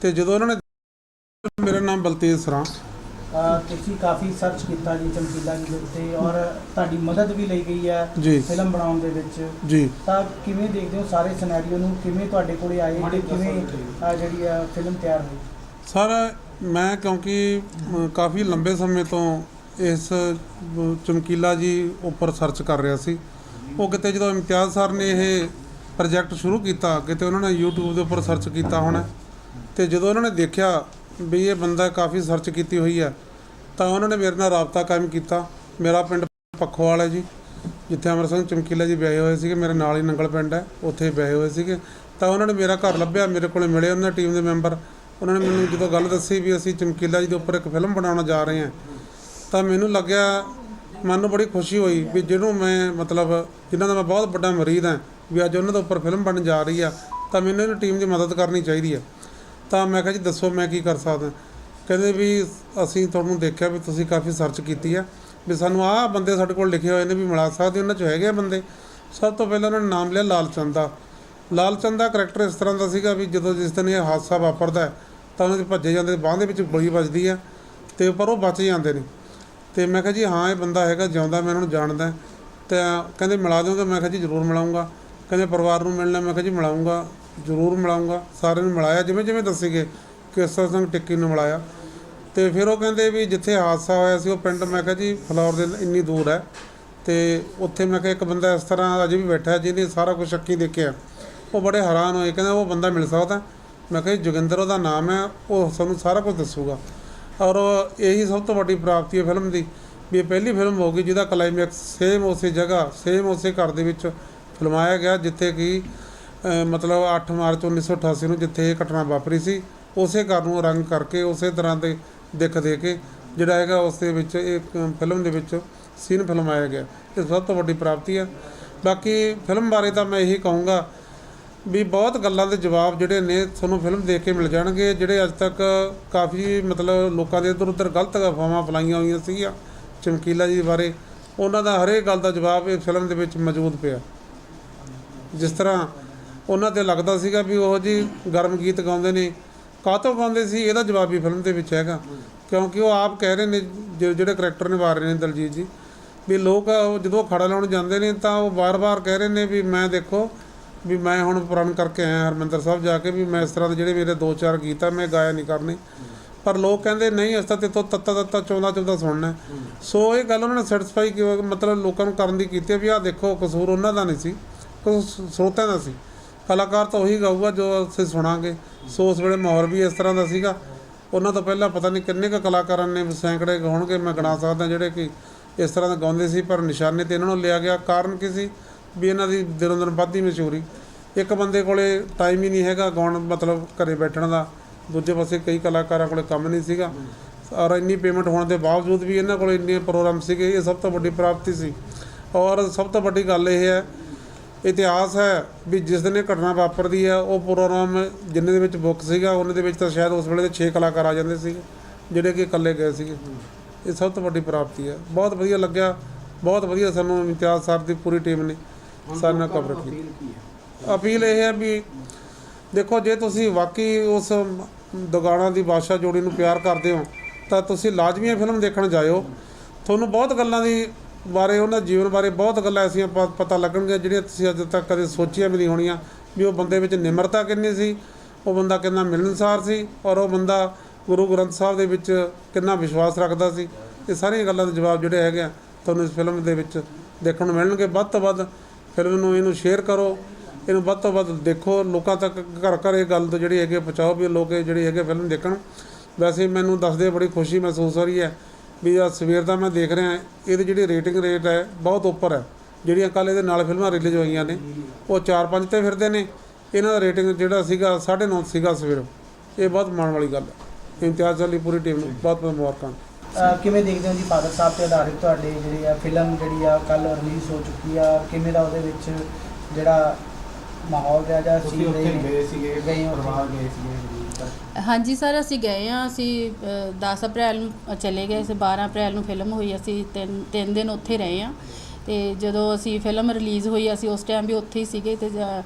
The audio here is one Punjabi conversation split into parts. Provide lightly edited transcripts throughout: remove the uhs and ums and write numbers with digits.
तो जो उन्होंने मेरा नाम बलतेज सरां ਤੁਸੀਂ ਕਾਫੀ ਸਰਚ ਕੀਤਾ ਜੀ ਚਮਕੀਲਾ ਜੀ ਦੇ ਉੱਤੇ ਔਰ ਤੁਹਾਡੀ ਮਦਦ ਵੀ ਲਈ ਗਈ ਹੈ ਜੀ ਫਿਲਮ ਬਣਾਉਣ ਦੇ ਵਿੱਚ जी ਤਾਂ ਕਿਵੇਂ ਦੇਖਦੇ ਹੋ ਸਾਰੇ ਸਿਨੈਰੀਓ ਨੂੰ ਕਿਵੇਂ ਤੁਹਾਡੇ ਕੋਲੇ ਆਏ ਤੇ ਕਿਵੇਂ ਜਿਹੜੀ ਆ ਫਿਲਮ ਤਿਆਰ ਹੋਈ सर मैं क्योंकि काफ़ी लंबे समय तो इस चमकीला जी उपर सर्च कर रहा सी वो किते जो इम्तियाज़ सर ने यह प्रोजैक्ट शुरू किया किते उन्होंने यूट्यूब के उपर सर्च किया होना तो जो उन्होंने देखा भी ये बंदा काफ़ी सर्च की हुई है तो उन्होंने मेरे नाल राबता कायम किया। मेरा पिंड पखोवाल है जी जिथे अमर सिंह चमकीला जी ब्याहे हुए थे मेरे नाल ही नंगल पिंड है उत्थे ब्याहे हुए थे तो उन्होंने मेरा घर लभ्या मेरे को मिले उन्होंने टीम के मैंबर उन्होंने मैंने जो गल दसी भी असी चमकीला जी के उपर एक फिल्म बनाना जा रहे हैं तो मैनू लग्या मन बड़ी खुशी हुई भी जिन्हों मैं मतलब जिन्हों का मैं बहुत बड़ा मरीद हाँ भी अज उन्होंने उपर फिल्म बन जा रही है तो मैंने इन्हूं टीम की मदद करनी चाहिए है। तो मैं कहा जी दसो मैं की कर सकदा कहते भी असी तुहानूं देखिया भी तुसीं काफ़ी सर्च की है भी सानूं आह बंदे साडे कोल लिखे हुए ने भी मिला सकदे उन्हां चों हैगे बंदे। सब तो पहले उन्होंने नाम लिया लाल चंद दा। लाल चंद दा करैक्टर इस तरह का सीगा भी जदों जिस दिन यह हादसा वापरदा तो उन्होंने भज्जे जाते बांह दे विच गोली वजदी है तो पर वो बच जाते हैं तो मैं कहा जी हाँ ये बंदा हैगा जिउंदा मैं उन्होंने जानदा तो कहते मिला दोगे मैं कहा जी जरूर मिलाऊंगा कहते परिवार नूं मिलना मैं कहा जी मिलाऊंगा जरूर मिलाऊंगा सारे मिलाया जिमें जिमें दसी गए केसर सिंह टिक्की ने मिलाया तो फिर वो कहते भी जिथे हादसा होया सी वो पिंड मैं कहा जी फलौर दे इन्नी दूर है तो उत्थे मैं कहा एक बंदा इस तरह अजे भी बैठा जिन्हें सारा कुछ अक्की देखिया वो बड़े हैरान होए कहते वो बंदा मिल सकता मैं कहा जोगिंदर उसका नाम है वो सानूं सारा कुछ दसूगा और यही सब तो बड़ी प्राप्ति है फिल्म की भी पहली फिल्म होगी जिसका क्लाइमैक्स सेम उस जगह सेम उस घर के फिल्माया गया जिथे कि मतलब 8 मार्च 1988 में जिथे ये घटना वापरी सी उस घर नूं रंग करके उस तरह के दिख दे के जिहड़ा हैगा उस दे विच एक फिल्म दे विच सीन फिल्माया गया ये सब तो वड्डी प्राप्ति है। बाकी फिल्म बारे तो मैं यही कहूँगा भी बहुत गल्लां दे जवाब जिहड़े ने तुहानूं फिल्म देख के मिल जाणगे जिहड़े अज तक काफ़ी मतलब लोगों के इधर उधर गलत अफवाहां फैलाईआं होईआं सीगीआं चमकीला जी बारे उन्हां दा हरेक गल दा जवाब इस फिल्म दे विच मौजूद पिया। जिस तरह उन्हां ते लगदा सीगा भी ओह जी गर्म गीत गाउंदे ने काहतों गाउंदे सी इहदा जवाब भी फिल्म दे विच हैगा क्योंकि वो आप कह रहे ने जिहड़े करैक्टर निभा रहे ने दलजीत जी भी लोग जदों खड़ा लाउण जांदे ने तां वो बार बार कह रहे ने भी मैं देखो भी मैं हुण प्रण करके आया हरमिंदर साहब जाके भी मैं इस तरह के जिहड़े मेरे 2-4 गीत है मैं गाया नहीं करने पर लोग कहते नहीं अस तो तत्ता तत्ता चौंदा सुनना है। सो ये गल उन्होंने सैटिस्फाई मतलब लोगों को करन दी कीती भी आ देखो कसूर उन्हां दा नहीं सी स्रोतां दा सी कलाकार तो वही गाऊगा जो असीं सुणांगे। सो उस वेले माहौल भी इस तरह का सीगा उन्हां तो पहला पता नहीं किन्ने क कलाकारां ने सैकड़े होणगे मैं गिणा सकदा जिहड़े कि इस तरह का गाउंदे सी पर निशाने ते इन्हां नूं लिया गया कारण की सी भी इन्हां दी दिनों दिन वधदी मशहूरी एक बंदे कोले टाइम ही नहीं हैगा गाउण मतलब घरे बैठण दा दूजे पासे कई कलाकारां कोले काम नहीं सीगा और इन्नी पेमेंट होने के बावजूद भी इन्हां कोले इन्ने प्रोग्राम सीगे ये सब तो वड्डी प्राप्ति सी। और सब तो वड्डी गल ये है इतिहास है भी जिस दिन ये घटना वापरदी है वो प्रोग्राम जिन्ने दे विच बुक सीगा उन्हां दे विच तां शायद उस वेले 6 कलाकार आ जांदे सीगे जिहड़े कि इकल्ले गए सीगे। ये सब तो वड्डी प्राप्ति है बहुत वधिया लग्या बहुत वधिया सानूं इम्तियाज़ सर दी पूरी टीम ने सारे नाल कवर की। अपील यह है भी देखो जे तुसीं वाकई उस दुगाना दी बादशाह जोड़ी नूं प्यार करदे हो तां तुसीं लाजमी फिल्म देखण जाओ तुहानूं बहुत गल्लां दी बारे उन्होंने जीवन बारे बहुत गल्लां ऐसियां पता लगणगीਆਂ ਜਿਹੜੀਆਂ ਤੁਸੀਂ अज तक कदे सोचिया भी नहीं होणीਆਂ भी वो बंदे विच निमरता किन्नी सी वो बंदा कितना मिलनसार सी और वो बंदा गुरु ग्रंथ साहब दे विच कितना विश्वास रखदा सी। ये सारियां गल्लां दे जवाब जिहड़े हैगे तुहानूं इस फिल्म दे विच देखण नूं मिलणगे। वध तो वध फिल्म नूं इहनूं शेयर करो इहनूं वध तो वध देखो लोकां तक घर घर ये गल जिहड़ी हैगी पहुँचाओ भी लोग जिहड़ी हैगे फिल्म देखण। वैसे मैनूं दसदे बड़ी खुशी महसूस हो रही है भी सवेर का मैं देख रहा ये जी रेटिंग रेट है बहुत उपर है ਜਿਹੜੀਆਂ कल ये नाल फिल्मां रिलीज होईयां ने वो 4-5 ते फिरदे ने इन्हां दा रेटिंग जिहड़ा सीगा 9.5 सीगा सवेरों। ये बहुत माण वाली गल है। इम्तियाज़ अली पूरी टीम नूं बहुत बहुत मुबारकां। किवें देखदे हो जी फादर साहब ते आधारित तुहाडे जिहड़ी आ फिल्म जिहड़ी आ कल रिलीज़ हो चुकी आ किवें दा ਉਹਦੇ ਵਿੱਚ ਜਿਹੜਾ माहौल रहा ਜਾਂ ਸੀ ਗਏ ਸੀਗੇ ਪਰਿਵਾਰ ਗਏ ਸੀਗੇ। हाँ जी सर असी गए हाँ असी 10 अप्रैल चले गए 12 अप्रैल ਨੂੰ ਫਿਲਮ ਹੋਈ ਅਸੀਂ 3 ਦਿਨ ਉੱਥੇ ਰਹੇ ਹਾਂ ਤੇ ਜਦੋਂ ਅਸੀਂ ਫਿਲਮ ਰਿਲੀਜ਼ ਹੋਈ ਅਸੀਂ ਉਸ ਟਾਈਮ ਵੀ ਉੱਥੇ ਹੀ ਸੀਗੇ ਤੇ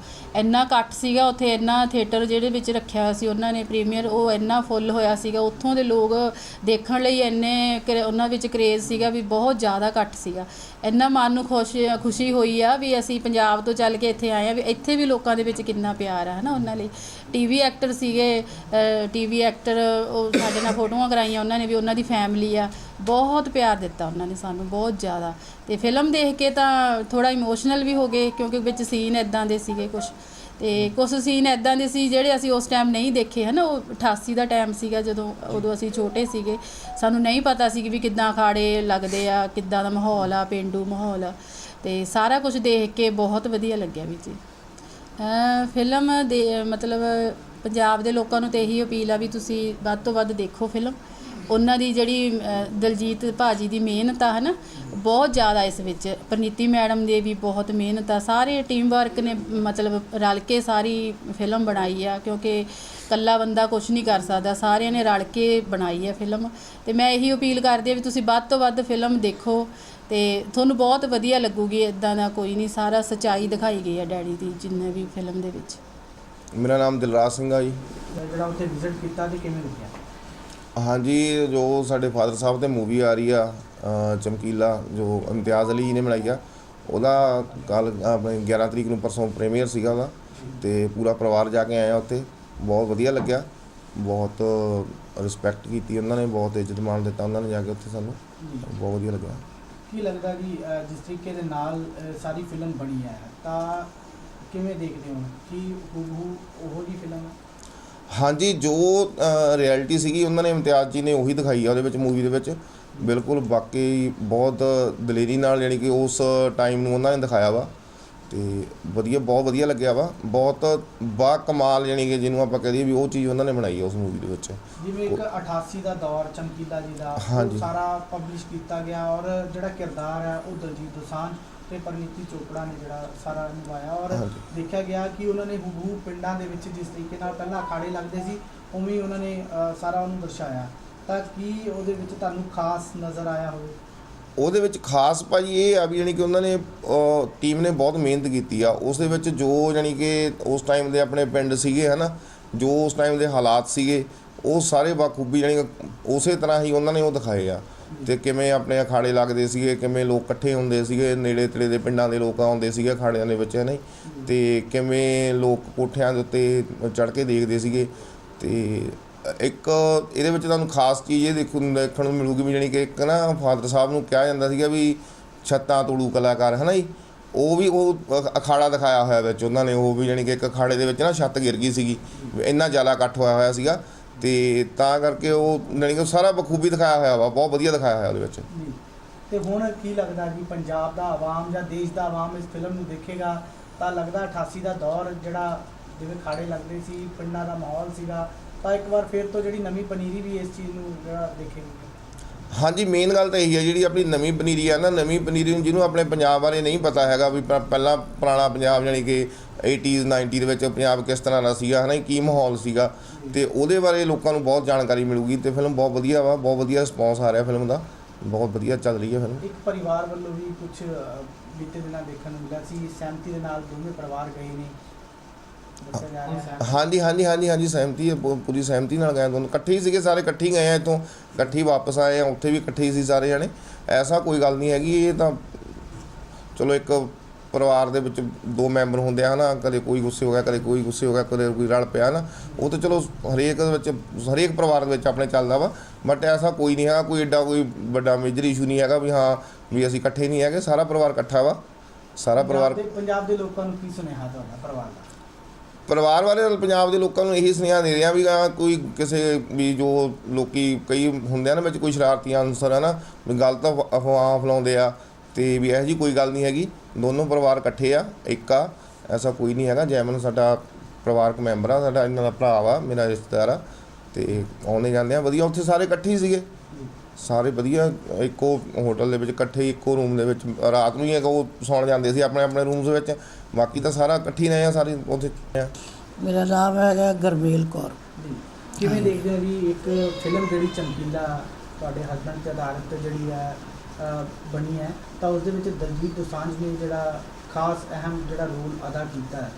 ਇੰਨਾ ਇਕੱਠ ਸੀਗਾ ਉੱਥੇ, ਇੰਨਾ ਥੀਏਟਰ ਜਿਹੜੇ ਵਿੱਚ ਰੱਖਿਆ ਹੋਇਆ ਸੀ ਉਹਨਾਂ ਨੇ ਪ੍ਰੀਮੀਅਰ, ਉਹ ਇੰਨਾ ਫੁੱਲ ਹੋਇਆ ਸੀਗਾ। ਉੱਥੋਂ ਦੇ ਲੋਕ ਦੇਖਣ ਲਈ ਇੰਨੇ ਉਹਨਾਂ ਵਿੱਚ ਕਰੇਜ਼ ਸੀਗਾ ਵੀ ਬਹੁਤ ਜ਼ਿਆਦਾ ਇਕੱਠ ਸੀਗਾ। ਇੰਨਾ ਮਨ ਨੂੰ ਖੁਸ਼ੀ ਹੋਈ ਆ ਵੀ ਅਸੀਂ ਪੰਜਾਬ ਤੋਂ ਚੱਲ ਕੇ ਇੱਥੇ ਆਏ ਆ, ਵੀ ਇੱਥੇ ਵੀ ਲੋਕਾਂ ਦੇ ਵਿੱਚ ਕਿੰਨਾ ਪਿਆਰ ਆ ਹੈ ਨਾ ਉਹਨਾਂ ਲਈ। ਟੀਵੀ ਐਕਟਰ ਸੀਗੇ, ਟੀਵੀ ਐਕਟਰ ਉਹ ਸਾਡੇ ਨਾਲ ਫੋਟੋਆਂ ਕਰਾਈਆਂ ਉਹਨਾਂ ਨੇ ਵੀ, ਉਹਨਾਂ ਦੀ ਫੈਮਿਲੀ ਆ, ਬਹੁਤ ਪਿਆਰ ਦਿੱਤਾ ਉਹਨਾਂ ਨੇ ਸਾਨੂੰ ਬਹੁਤ ਜ਼ਿਆਦਾ। ਤੇ ਫਿਲਮ ਦੇਖ ਕੇ ਤਾਂ ਥੋੜ੍ਹਾ ਇਮੋਸ਼ਨਲ ਵੀ ਹੋ ਗਏ ਕਿਉਂਕਿ ਵਿੱਚ ਸੀਨ ਇੱਦਾਂ ਦੇ ਸੀਗੇ ਕੁਛ ਸੀਨ ਇੱਦਾਂ ਦੇ ਸੀ ਜਿਹੜੇ ਅਸੀਂ ਉਸ ਟਾਈਮ ਨਹੀਂ ਦੇਖੇ ਹੈ ਨਾ। ਉਹ 88 ਦਾ ਟਾਈਮ ਸੀਗਾ ਉਦੋਂ ਅਸੀਂ ਛੋਟੇ ਸੀਗੇ, ਸਾਨੂੰ ਨਹੀਂ ਪਤਾ ਸੀ ਵੀ ਕਿੱਦਾਂ ਅਖਾੜੇ ਲੱਗਦੇ ਆ, ਕਿੱਦਾਂ ਦਾ ਮਾਹੌਲ ਆ, ਪੇਂਡੂ ਮਾਹੌਲ ਆ। ਤੇ ਸਾਰਾ ਕੁਝ ਦੇਖ ਕੇ ਬਹੁਤ ਵਧੀਆ ਲੱਗਿਆ ਵੀ ਜੀ। ਫਿਲਮ ਦੇ ਮਤਲਬ ਪੰਜਾਬ ਦੇ ਲੋਕਾਂ ਨੂੰ ਤਾਂ ਇਹੀ ਅਪੀਲ ਆ ਵੀ ਤੁਸੀਂ ਵੱਧ ਤੋਂ ਵੱਧ ਦੇਖੋ ਫਿਲਮ। ਉਹਨਾਂ ਦੀ ਜਿਹੜੀ ਦਲਜੀਤ ਭਾਜੀ ਦੀ ਮਿਹਨਤ ਆ ਹੈ ਨਾ ਬਹੁਤ ਜ਼ਿਆਦਾ ਇਸ ਵਿੱਚ, ਪ੍ਰਨੀਤੀ ਮੈਡਮ ਦੇ ਵੀ ਬਹੁਤ ਮਿਹਨਤ ਆ, ਸਾਰੇ ਟੀਮ ਵਰਕ ਨੇ ਮਤਲਬ ਰਲ ਕੇ ਸਾਰੀ ਫਿਲਮ ਬਣਾਈ ਆ ਕਿਉਂਕਿ ਇਕੱਲਾ ਬੰਦਾ ਕੁਛ ਨਹੀਂ ਕਰ ਸਕਦਾ, ਸਾਰਿਆਂ ਨੇ ਰਲ ਕੇ ਬਣਾਈ ਆ ਫਿਲਮ। ਤੇ ਮੈਂ ਇਹੀ ਅਪੀਲ ਕਰਦੀ ਆ ਵੀ ਤੁਸੀਂ ਵੱਧ ਤੋਂ ਵੱਧ ਫਿਲਮ ਦੇਖੋ ਤੇ ਤੁਹਾਨੂੰ ਬਹੁਤ ਵਧੀਆ ਲੱਗੂਗੀ। ਇੱਦਾਂ ਦਾ ਕੋਈ ਨਹੀਂ, ਸਾਰਾ ਸੱਚਾਈ ਦਿਖਾਈ ਗਈ ਆ ਡੈਡੀ ਦੀ ਜਿੰਨੇ ਵੀ ਫਿਲਮ ਦੇ ਵਿੱਚ। ਮੇਰਾ ਨਾਮ ਦਿਲਰਾਜ ਸਿੰਘ ਆ ਜੀ। ਜਿਹੜਾ ਉੱਥੇ ਵਿਜ਼ਿਟ ਕੀਤਾ ਤੇ ਕਿਵੇਂ ਲੱਗਿਆ? ਹਾਂਜੀ, ਜੋ ਸਾਡੇ ਫਾਦਰ ਸਾਹਿਬ 'ਤੇ ਮੂਵੀ ਆ ਰਹੀ ਆ ਚਮਕੀਲਾ, ਜੋ ਇਮਤਿਆਜ਼ ਅਲੀ ਜੀ ਨੇ ਬਣਾਈ ਆ, ਉਹਦਾ ਕੱਲ੍ਹ ਆਪਣੇ 11 ਤਰੀਕ ਨੂੰ ਪਰਸੋਂ ਪ੍ਰੀਮੀਅਰ ਸੀਗਾ ਉਹਦਾ, ਅਤੇ ਪੂਰਾ ਪਰਿਵਾਰ ਜਾ ਕੇ ਆਇਆ ਉੱਥੇ। ਬਹੁਤ ਵਧੀਆ ਲੱਗਿਆ, ਬਹੁਤ ਰਿਸਪੈਕਟ ਕੀਤੀ ਉਹਨਾਂ ਨੇ, ਬਹੁਤ ਇੱਜ਼ਤ ਮਾਣ ਦਿੱਤਾ ਉਹਨਾਂ ਨੇ ਜਾ ਕੇ ਉੱਥੇ ਸਾਨੂੰ, ਬਹੁਤ ਵਧੀਆ ਲੱਗਿਆ। ਕੀ ਲੱਗਦਾ ਜੀ ਜਿਸ ਤਰੀਕੇ ਦੇ ਨਾਲ ਸਾਰੀ ਫਿਲਮ ਬਣੀ ਹੈ ਤਾਂ ਕਿਵੇਂ ਦੇਖਦੇ ਹੋ ਕਿ ਹੂਬਹੂ ਉਹੋ ਜਿਹੀ ਫਿਲਮ ਹੈ? ਹਾਂਜੀ, ਜੋ ਰਿਐਲਿਟੀ ਸੀਗੀ ਉਹਨਾਂ ਨੇ ਇਮਤਿਆਜ਼ ਜੀ ਨੇ ਉਹੀ ਦਿਖਾਈ ਆ ਉਹਦੇ ਵਿੱਚ, ਮੂਵੀ ਦੇ ਵਿੱਚ ਬਿਲਕੁਲ। ਬਾਕੀ ਬਹੁਤ ਦਲੇਰੀ ਨਾਲ ਯਾਨੀ ਕਿ ਉਸ ਟਾਈਮ ਨੂੰ ਉਹਨਾਂ ਨੇ ਦਿਖਾਇਆ ਵਾ, ਅਤੇ ਬਹੁਤ ਵਧੀਆ ਲੱਗਿਆ ਵਾ। ਬਹੁਤ ਬਾ ਕਮਾਲ ਯਾਨੀ ਕਿ ਜਿਹਨੂੰ ਆਪਾਂ ਕਹਿ ਦਈਏ ਵੀ ਉਹ ਚੀਜ਼ ਉਹਨਾਂ ਨੇ ਬਣਾਈ ਆ ਉਸ ਮੂਵੀ ਦੇ ਵਿੱਚ। ਜਿਵੇਂ ਇੱਕ 88 ਦਾ ਦੌਰ ਚਮਕੀਲਾ ਜੀ ਦਾ, ਉਹ ਸਾਰਾ ਪਬਲਿਸ਼ ਕੀਤਾ ਗਿਆ ਔਰ ਜਿਹੜਾ ਕਿਰਦਾਰ ਹੈ ਉਹ ਦਲਜੀਤ ਦੋਸਾਂਝ ਤੇ ਪ੍ਰਨੀਤੀ ਚੋਪੜਾ ਨੇ ਜਿਹੜਾ ਸਾਰਾ ਨਿਭਾਇਆ ਔਰ ਦੇਖਿਆ ਗਿਆ ਕਿ ਉਹਨਾਂ ਨੇ ਹੂਬਹੂ ਪਿੰਡਾਂ ਦੇ ਵਿੱਚ ਜਿਸ ਤਰੀਕੇ ਨਾਲ ਪਹਿਲਾਂ ਅਖਾੜੇ ਲੱਗਦੇ ਸੀ ਉਵੇਂ ਹੀ ਉਹਨਾਂ ਨੇ ਸਾਰਾ ਉਹਨੂੰ ਦਰਸਾਇਆ। ਤਾਂ ਕੀ ਉਹਦੇ ਵਿੱਚ ਤੁਹਾਨੂੰ ਖਾਸ ਨਜ਼ਰ ਆਇਆ ਹੋਵੇ? ਉਹਦੇ ਵਿੱਚ ਖਾਸ ਭਾਜੀ ਇਹ ਆ ਵੀ ਜਾਣੀ ਕਿ ਉਹਨਾਂ ਨੇ ਟੀਮ ਨੇ ਬਹੁਤ ਮਿਹਨਤ ਕੀਤੀ ਆ ਉਸ ਦੇ ਵਿੱਚ। ਜੋ ਜਾਣੀ ਕਿ ਉਸ ਟਾਈਮ ਦੇ ਆਪਣੇ ਪਿੰਡ ਸੀਗੇ ਹੈ ਨਾ, ਜੋ ਉਸ ਟਾਈਮ ਦੇ ਹਾਲਾਤ ਸੀਗੇ ਉਹ ਸਾਰੇ ਬਾਖੂਬੀ ਜਾਣੀ ਉਸੇ ਤਰ੍ਹਾਂ ਹੀ ਉਹਨਾਂ ਨੇ ਉਹ ਦਿਖਾਏ ਆ। ਅਤੇ ਕਿਵੇਂ ਆਪਣੇ ਅਖਾੜੇ ਲੱਗਦੇ ਸੀਗੇ, ਕਿਵੇਂ ਲੋਕ ਇਕੱਠੇ ਹੁੰਦੇ ਸੀਗੇ, ਨੇੜੇ ਤੇੜੇ ਦੇ ਪਿੰਡਾਂ ਦੇ ਲੋਕ ਆਉਂਦੇ ਸੀਗੇ ਅਖਾੜਿਆਂ ਦੇ ਵਿੱਚ ਹੈ ਨਾ, ਅਤੇ ਕਿਵੇਂ ਲੋਕ ਕੋਠਿਆਂ ਦੇ ਉੱਤੇ ਚੜ੍ਹ ਕੇ ਦੇਖਦੇ ਸੀਗੇ। ਅਤੇ ਇੱਕ ਇਹਦੇ ਵਿੱਚ ਤੁਹਾਨੂੰ ਖਾਸ ਚੀਜ਼ ਇਹ ਦੇਖਣ ਨੂੰ ਮਿਲੂਗੀ ਵੀ ਜਾਣੀ ਕਿ ਇੱਕ ਨਾ ਫਾਦਰ ਸਾਹਿਬ ਨੂੰ ਕਿਹਾ ਜਾਂਦਾ ਸੀਗਾ ਵੀ ਛੱਤਾਂ ਤੋੜੂ ਕਲਾਕਾਰ ਹੈ ਨਾ ਜੀ, ਉਹ ਵੀ ਉਹ ਅਖਾੜਾ ਦਿਖਾਇਆ ਹੋਇਆ ਵਿੱਚ ਉਹਨਾਂ ਨੇ। ਉਹ ਵੀ ਜਾਣੀ ਕਿ ਇੱਕ ਅਖਾੜੇ ਦੇ ਵਿੱਚ ਨਾ ਛੱਤ ਗਿਰ ਗਈ ਸੀਗੀ, ਇੰਨਾ ਜ਼ਿਆਦਾ ਇਕੱਠ ਹੋਇਆ ਸੀਗਾ, ਅਤੇ ਤਾਂ ਕਰਕੇ ਉਹ ਜਾਣੀ ਕਿ ਸਾਰਾ ਬਖੂਬੀ ਦਿਖਾਇਆ ਹੋਇਆ ਵਾ, ਬਹੁਤ ਵਧੀਆ ਦਿਖਾਇਆ ਹੋਇਆ ਉਹਦੇ ਵਿੱਚ। ਤੇ ਹੁਣ ਕੀ ਲੱਗਦਾ ਜੀ ਪੰਜਾਬ ਦਾ ਆਵਾਮ ਜਾਂ ਦੇਸ਼ ਦਾ ਆਵਾਮ ਇਸ ਫਿਲਮ ਨੂੰ ਦੇਖੇਗਾ ਤਾਂ ਲੱਗਦਾ 88 ਦਾ ਦੌਰ ਜਿਹੜਾ ਜਿਵੇਂ ਖਾੜੇ ਲੱਗਦੇ ਸੀ, ਪਿੰਡਾਂ ਦਾ ਮਾਹੌਲ ਸੀਗਾ, ਤਾਂ ਇੱਕ ਵਾਰ ਫਿਰ ਤੋਂ ਜਿਹੜੀ ਨਵੀਂ ਪਨੀਰੀ ਵੀ ਇਸ ਚੀਜ਼ ਨੂੰ ਜਿਹੜਾ ਦੇਖੇਗੀ? ਹਾਂਜੀ, ਮੇਨ ਗੱਲ ਤਾਂ ਇਹੀ ਹੈ ਜਿਹੜੀ ਆਪਣੀ ਨਵੀਂ ਪਨੀਰੀ ਆ ਨਾ, ਨਵੀਂ ਪਨੀਰੀ ਨੂੰ ਜਿਹਨੂੰ ਆਪਣੇ ਪੰਜਾਬ ਬਾਰੇ ਨਹੀਂ ਪਤਾ ਹੈਗਾ ਵੀ ਪਹਿਲਾਂ ਪੁਰਾਣਾ ਪੰਜਾਬ ਜਾਣੀ ਕਿ 80s 90 ਦੇ ਵਿੱਚ ਪੰਜਾਬ ਕਿਸ ਤਰ੍ਹਾਂ ਦਾ ਸੀਗਾ ਹੈ ਨਾ, ਕੀ ਮਾਹੌਲ ਸੀਗਾ, ਅਤੇ ਉਹਦੇ ਬਾਰੇ ਲੋਕਾਂ ਨੂੰ ਬਹੁਤ ਜਾਣਕਾਰੀ ਮਿਲੂਗੀ। ਅਤੇ ਫਿਲਮ ਬਹੁਤ ਵਧੀਆ ਵਾ, ਬਹੁਤ ਵਧੀਆ ਰਿਸਪੌਂਸ ਆ ਰਿਹਾ ਫਿਲਮ ਦਾ, ਬਹੁਤ ਵਧੀਆ ਚੱਲ ਰਹੀ ਹੈ ਫਿਲਮ। ਇੱਕ ਪਰਿਵਾਰ ਵੱਲੋਂ ਵੀ ਕੁਝ ਬੀਤੇ ਦਿਨਾਂ ਦੇਖਣ ਨੂੰ ਮਿਲਿਆ ਸੀ, ਸਹਿਮਤੀ ਦੇ ਨਾਲ ਦੋਵੇਂ ਪਰਿਵਾਰ ਗਏ ਨੇ। ਹਾਂਜੀ, ਸਹਿਮਤੀ ਹੈ, ਪੂਰੀ ਸਹਿਮਤੀ ਨਾਲ ਗਏ ਦੋਨੋਂ, ਇਕੱਠੇ ਹੀ ਸੀਗੇ ਸਾਰੇ, ਇਕੱਠੇ ਹੀ ਗਏ ਆ ਇੱਥੋਂ, ਇਕੱਠੇ ਹੀ ਵਾਪਸ ਆਏ ਆ, ਉੱਥੇ ਵੀ ਇਕੱਠੇ ਹੀ ਸੀ ਸਾਰੇ ਜਾਣੇ। ਐਸਾ ਕੋਈ ਗੱਲ ਨਹੀਂ ਹੈਗੀ, ਇਹ ਤਾਂ ਚਲੋ ਇੱਕ ਪਰਿਵਾਰ ਦੇ ਵਿੱਚ ਦੋ ਮੈਂਬਰ ਹੁੰਦੇ ਆ ਨਾ, ਕਦੇ ਕੋਈ ਗੁੱਸੇ ਹੋ ਗਿਆ, ਕਦੇ ਕੋਈ ਗੁੱਸੇ ਹੋ ਗਿਆ, ਕਦੇ ਕੋਈ ਰਲ ਪਿਆ ਨਾ, ਉਹ ਤਾਂ ਚਲੋ ਹਰੇਕ ਪਰਿਵਾਰ ਦੇ ਵਿੱਚ ਆਪਣੇ ਚੱਲਦਾ ਵਾ। ਬਟ ਐਸਾ ਕੋਈ ਨਹੀਂ ਹੈਗਾ, ਕੋਈ ਐਡਾ ਕੋਈ ਵੱਡਾ ਮੇਜਰ ਇਸ਼ੂ ਨਹੀਂ ਹੈਗਾ ਵੀ ਹਾਂ ਵੀ ਅਸੀਂ ਇਕੱਠੇ ਨਹੀਂ ਹੈਗੇ, ਸਾਰਾ ਪਰਿਵਾਰ ਇਕੱਠਾ ਵਾ, ਸਾਰਾ ਪਰਿਵਾਰ। ਪੰਜਾਬ ਦੇ ਲੋਕਾਂ ਨੂੰ ਕੀ ਸੁਨੇਹਾ ਤੁਹਾਡਾ ਪਰਿਵਾਰ ਵਾਲੇ ਪੰਜਾਬ ਦੇ ਲੋਕਾਂ ਨੂੰ ਇਹੀ ਸੁਨੇਹਾ ਦੇ ਰਿਹਾ ਵੀ ਕੋਈ ਕਿਸੇ ਵੀ ਜੋ ਲੋਕੀ ਕਈ ਹੁੰਦੇ ਆ ਨਾ ਵਿੱਚ ਕੋਈ ਸ਼ਰਾਰਤੀ ਅਨਸਰ ਹੈ ਨਾ, ਵੀ ਗਲਤ ਅਫਵਾਹ ਫੈਲਾਉਂਦੇ ਆ, ਅਤੇ ਵੀ ਇਹੋ ਜਿਹੀ ਕੋਈ ਗੱਲ ਨਹੀਂ ਹੈਗੀ, ਦੋਨੋਂ ਪਰਿਵਾਰ ਇਕੱਠੇ ਆ, ਇੱਕ ਆ, ਐਸਾ ਕੋਈ ਨਹੀਂ ਹੈਗਾ। ਜੈਮਨ ਸਾਡਾ ਪਰਿਵਾਰਕ ਮੈਂਬਰ ਆ, ਸਾਡਾ ਇਹਨਾਂ ਦਾ ਭਰਾ ਵਾ, ਮੇਰਾ ਰਿਸ਼ਤੇਦਾਰ ਆ, ਅਤੇ ਆਉਂਦੇ ਜਾਂਦੇ ਆ ਵਧੀਆ। ਉੱਥੇ ਸਾਰੇ ਇਕੱਠੇ ਹੀ ਸੀਗੇ, ਸਾਰੇ ਵਧੀਆ, ਇੱਕੋ ਹੋਟਲ ਦੇ ਵਿੱਚ ਇਕੱਠੇ, ਇੱਕੋ ਰੂਮ ਦੇ ਵਿੱਚ ਰਾਤ ਨੂੰ ਹੀ ਉਹ ਸੌਣ ਜਾਂਦੇ ਸੀ ਆਪਣੇ ਆਪਣੇ ਰੂਮਸ ਵਿੱਚ, ਬਾਕੀ ਤਾਂ ਸਾਰਾ ਇਕੱਠੇ ਹੀ ਰਹੇ ਆ ਸਾਰੇ ਉੱਥੇ। ਮੇਰਾ ਨਾਮ ਹੈਗਾ ਗੁਰਮੇਲ ਕੌਰ। ਕਿਵੇਂ ਦੇਖਦੇ ਹੋ ਵੀ ਇੱਕ ਫਿਲਮ ਜਿਹੜੀ ਚਮਕੀਲਾ ਤੁਹਾਡੇ ਹਸਬੈਂਡ 'ਤੇ ਆਧਾਰਿਤ ਜਿਹੜੀ ਹੈ ਬਣੀ ਹੈ ਤਾਂ ਉਸ ਦੇ ਵਿੱਚ ਦਲਜੀਤ ਦੋਸਾਂਝ ਨੇ ਜਿਹੜਾ ਖਾਸ ਅਹਿਮ ਜਿਹੜਾ ਰੋਲ ਅਦਾ ਕੀਤਾ ਹੈ,